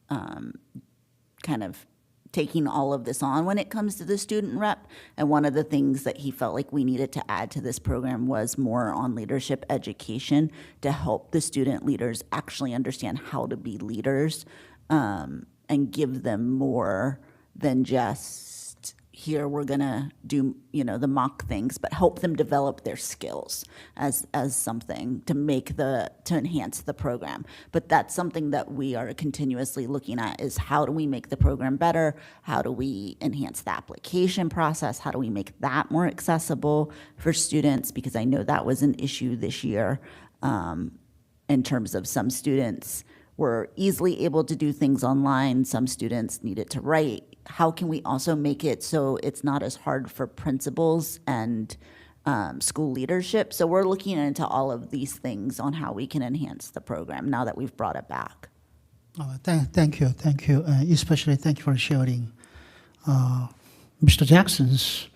kind of taking all of this on when it comes to the student rep. And one of the things that he felt like we needed to add to this program was more on leadership education to help the student leaders actually understand how to be leaders, and give them more than just, here we're gonna do, the mock things, but help them develop their skills as something to enhance the program. But that's something that we are continuously looking at, is how do we make the program better? How do we enhance the application process? How do we make that more accessible for students? Because I know that was an issue this year, in terms of some students were easily able to do things online. Some students needed to write how can we also make it so it's not as hard for principals and school leadership? So we're looking into all of these things on how we can enhance the program now that we've brought it back. Thank you, especially thank you for sharing Mr. Jackson's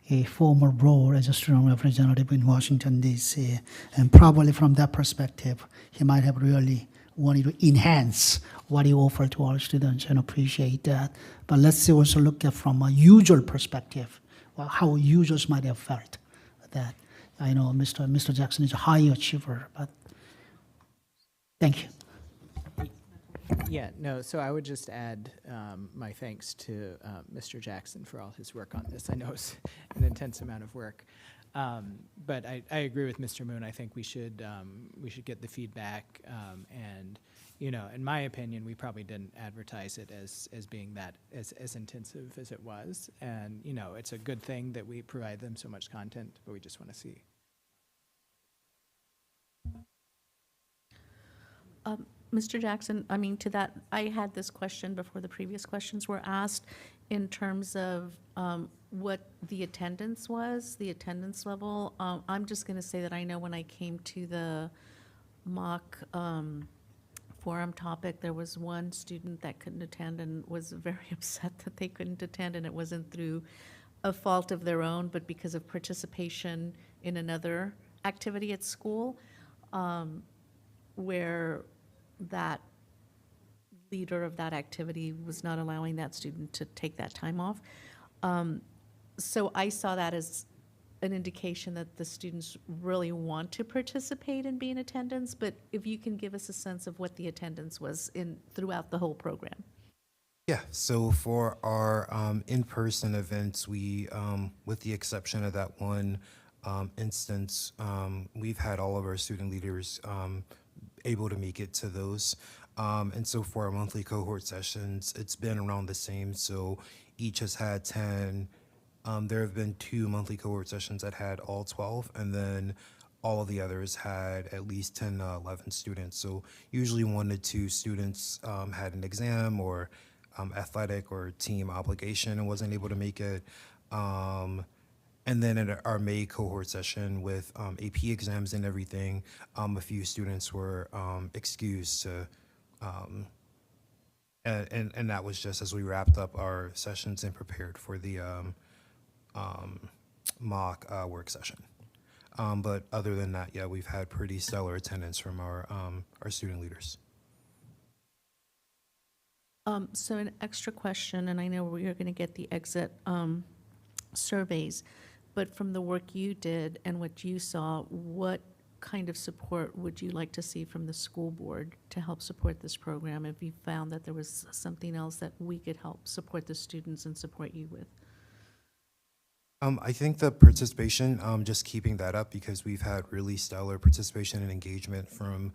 a former role as a student representative in Washington, D.C. And probably from that perspective, he might have really wanted to enhance what he offered to our students and appreciate that. But let's also look at from a user perspective, well, how users might have felt that. I know Mr. Jackson is a high achiever, but thank you. Yeah, no, so I would just add my thanks to Mr. Jackson for all his work on this. I know it's an intense amount of work. But I agree with Mr. Moon. I think we should get the feedback. And, you know, in my opinion, we probably didn't advertise it as being that as intensive as it was. And, you know, it's a good thing that we provide them so much content, but we just want to see. Mr. Jackson, I mean, to that, I had this question before the previous questions were asked in terms of what the attendance was, the attendance level. I'm just going to say that I know when I came to the mock forum topic, there was one student that couldn't attend and was very upset that they couldn't attend, and it wasn't through a fault of their own, but because of participation in another activity at school, where that leader of that activity was not allowing that student to take that time off. So I saw that as an indication that the students really want to participate and be in attendance, but if you can give us a sense of what the attendance was throughout the whole program. Yeah, so for our in-person events, we, with the exception of that one instance, we've had all of our student leaders able to make it to those. And so for our monthly cohort sessions, it's been around the same. So each has had 10. There have been 2 monthly cohort sessions that had all 12, and then all of the others had at least 10 to 11 students. So usually 1 to 2 students had an exam or athletic or team obligation and wasn't able to make it. And then at our May cohort session with AP exams and everything, a few students were excused to, and that was just as we wrapped up our sessions and prepared for the mock work session. But other than that, yeah, we've had pretty stellar attendance from our student leaders. So an extra question, and I know we're going to get the exit surveys, but from the work you did and what you saw, what kind of support would you like to see from the school board to help support this program if you found that there was something else that we could help support the students and support you with? I think the participation, just keeping that up, because we've had really stellar participation and engagement from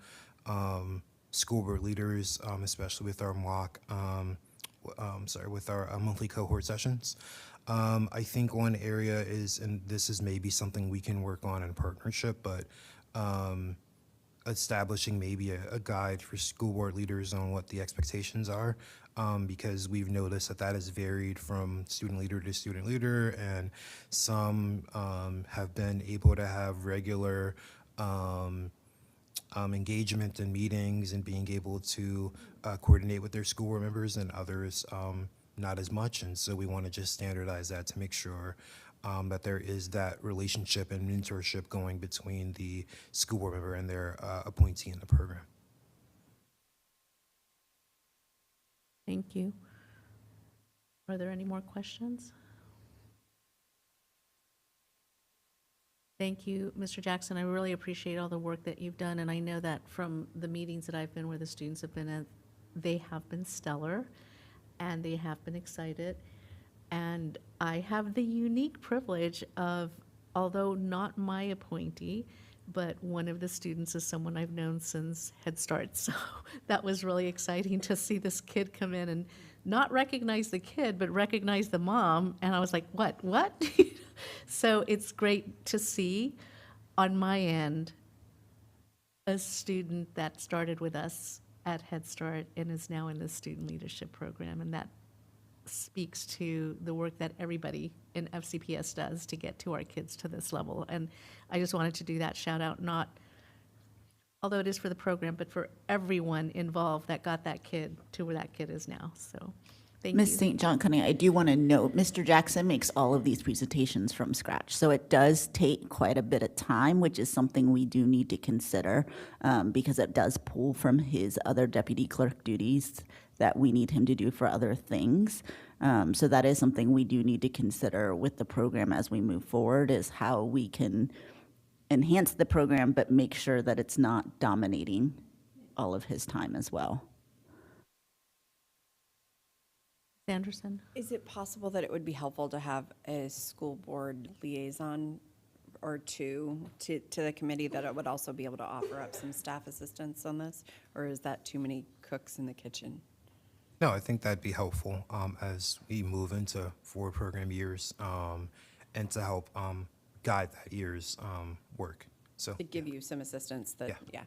school board leaders, especially with our with our monthly cohort sessions. I think one area is, and this is maybe something we can work on in partnership, but establishing maybe a guide for school board leaders on what the expectations are, because we've noticed that that has varied from student leader to student leader, and some have been able to have regular engagement in meetings and being able to coordinate with their school board members, and others not as much. And so we want to just standardize that to make sure that there is that relationship and mentorship going between the school board member and their appointee in the program. Thank you. Are there any more questions? Thank you, Mr. Jackson. I really appreciate all the work that you've done, and I know that from the meetings that I've been where the students have been at, they have been stellar, and they have been excited. And I have the unique privilege of, although not my appointee, but one of the students is someone I've known since Head Start. So that was really exciting to see this kid come in and not recognize the kid, but recognize the mom. And I was like, what? So it's great to see on my end a student that started with us at Head Start and is now in the student leadership program. And that speaks to the work that everybody in FCPS does to get to our kids to this level. And I just wanted to do that shout out, not, although it is for the program, but for everyone involved that got that kid to where that kid is now. So, thank you. Ms. St. John Cunningham, I do want to note, Mr. Jackson makes all of these presentations from scratch. So it does take quite a bit of time, which is something we do need to consider because it does pull from his other deputy clerk duties that we need him to do for other things. So that is something we do need to consider with the program as we move forward, is how we can enhance the program, but make sure that it's not dominating all of his time as well. Anderson? Is it possible that it would be helpful to have a school board liaison or two to the committee that it would also be able to offer up some staff assistance on this? Or is that too many cooks in the kitchen? No, I think that'd be helpful as we move into forward program years and to help guide that year's work. So, To give you some assistance that, Yeah. yeah.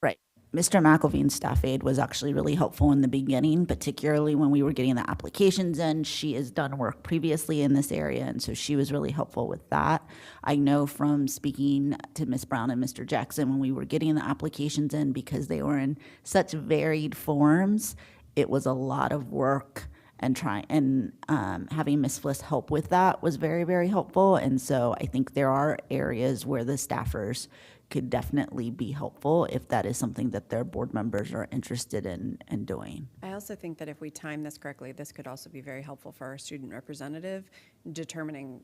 Right. Mr. McElveen's staff aide was actually really helpful in the beginning, particularly when we were getting the applications in. She has done work previously in this area, and so she was really helpful with that. I know from speaking to Ms. Brown and Mr. Jackson, when we were getting the applications in, because they were in such varied forms, it was a lot of work, and having Ms. Fliss help with that was very, very helpful. And so I think there are areas where the staffers could definitely be helpful if that is something that their board members are interested in doing. I also think that if we time this correctly, this could also be very helpful for our student representative, determining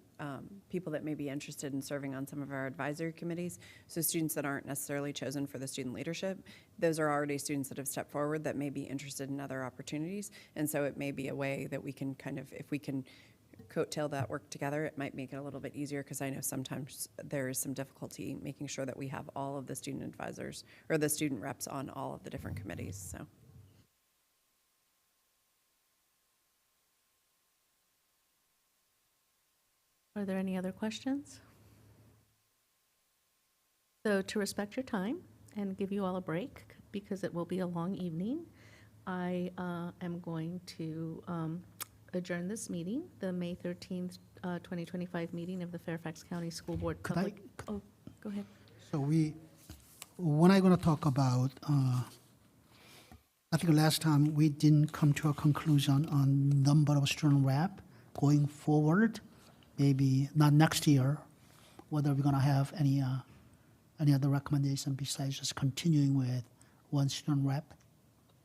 people that may be interested in serving on some of our advisory committees. So students that aren't necessarily chosen for the student leadership, those are already students that have stepped forward that may be interested in other opportunities. And so it may be a way that we can kind of, if we can coattail that work together, it might make it a little bit easier, because I know sometimes there is some difficulty making sure that we have all of the student advisors or the student reps on all of the different committees, so. Are there any other questions? So to respect your time and give you all a break, because it will be a long evening, I am going to adjourn this meeting, the May 13th, 2025 meeting of the Fairfax County School Board Could I- Public. Oh, go ahead. So when I'm going to talk about, I think last time we didn't come to a conclusion on number of student rep going forward, maybe not next year, whether we're going to have any other recommendation besides just continuing with one student rep.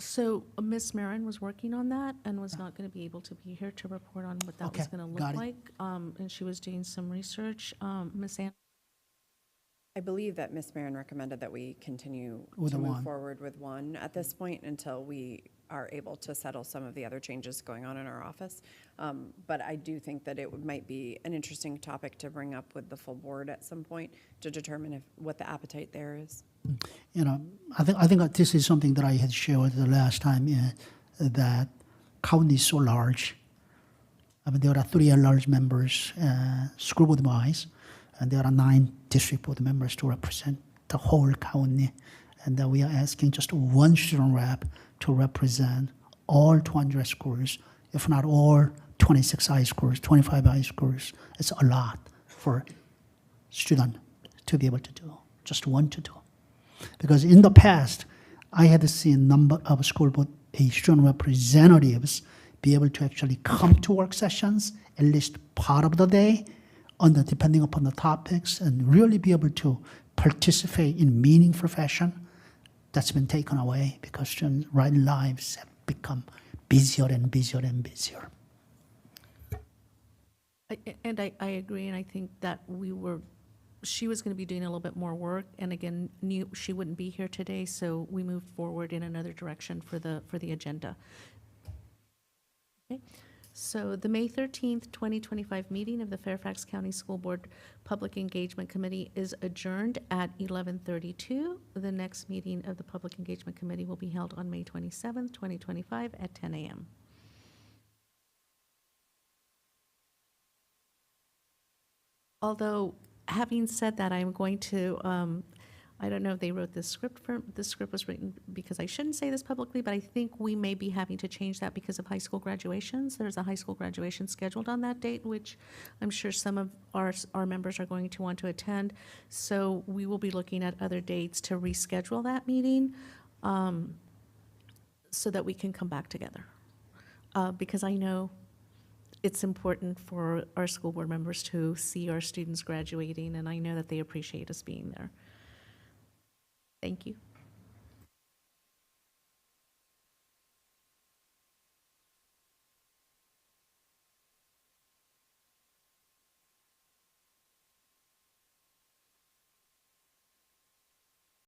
So Ms. Marin was working on that and was not going to be able to be here to report on what that was Okay, going to got look it. like. And she was doing some research. Ms. Ann? I believe that Ms. Marin recommended that we continue With to the move one. forward with one at this point until we are able to settle some of the other changes going on in our office. But I do think that it might be an interesting topic to bring up with the full board at some point to determine what the appetite there is. You know, I think that this is something that I had shared the last time, that county is so large. I mean, there are 3 at-large members, school board wise, and there are 9 district board members to represent the whole county. And then we are asking just one student rep to represent all 200 schools, if not all 26 high schools, 25 high schools. It's a lot for student to be able to do, just one to do. Because in the past, I had seen number of school board student representatives be able to actually come to work sessions at least part of the day, depending upon the topics, and really be able to participate in meaningful fashion. That's been taken away because students' lives have become busier and busier and busier. I agree, and I think that she was going to be doing a little bit more work, and again, knew she wouldn't be here today, so we moved forward in another direction for the agenda. Okay, so the May 13th, 2025 meeting of the Fairfax County School Board Public Engagement Committee is adjourned at 11:32. The next meeting of the Public Engagement Committee will be held on May 27th, 2025 at 10 a.m. Although, having said that, I'm going to I don't know if they wrote this script was written because I shouldn't say this publicly, but I think we may be having to change that because of high school graduations. There's a high school graduation scheduled on that date, which I'm sure some of our members are going to want to attend. So we will be looking at other dates to reschedule that meeting, so that we can come back together. Because I know it's important for our school board members to see our students graduating, and I know that they appreciate us being there. Thank you.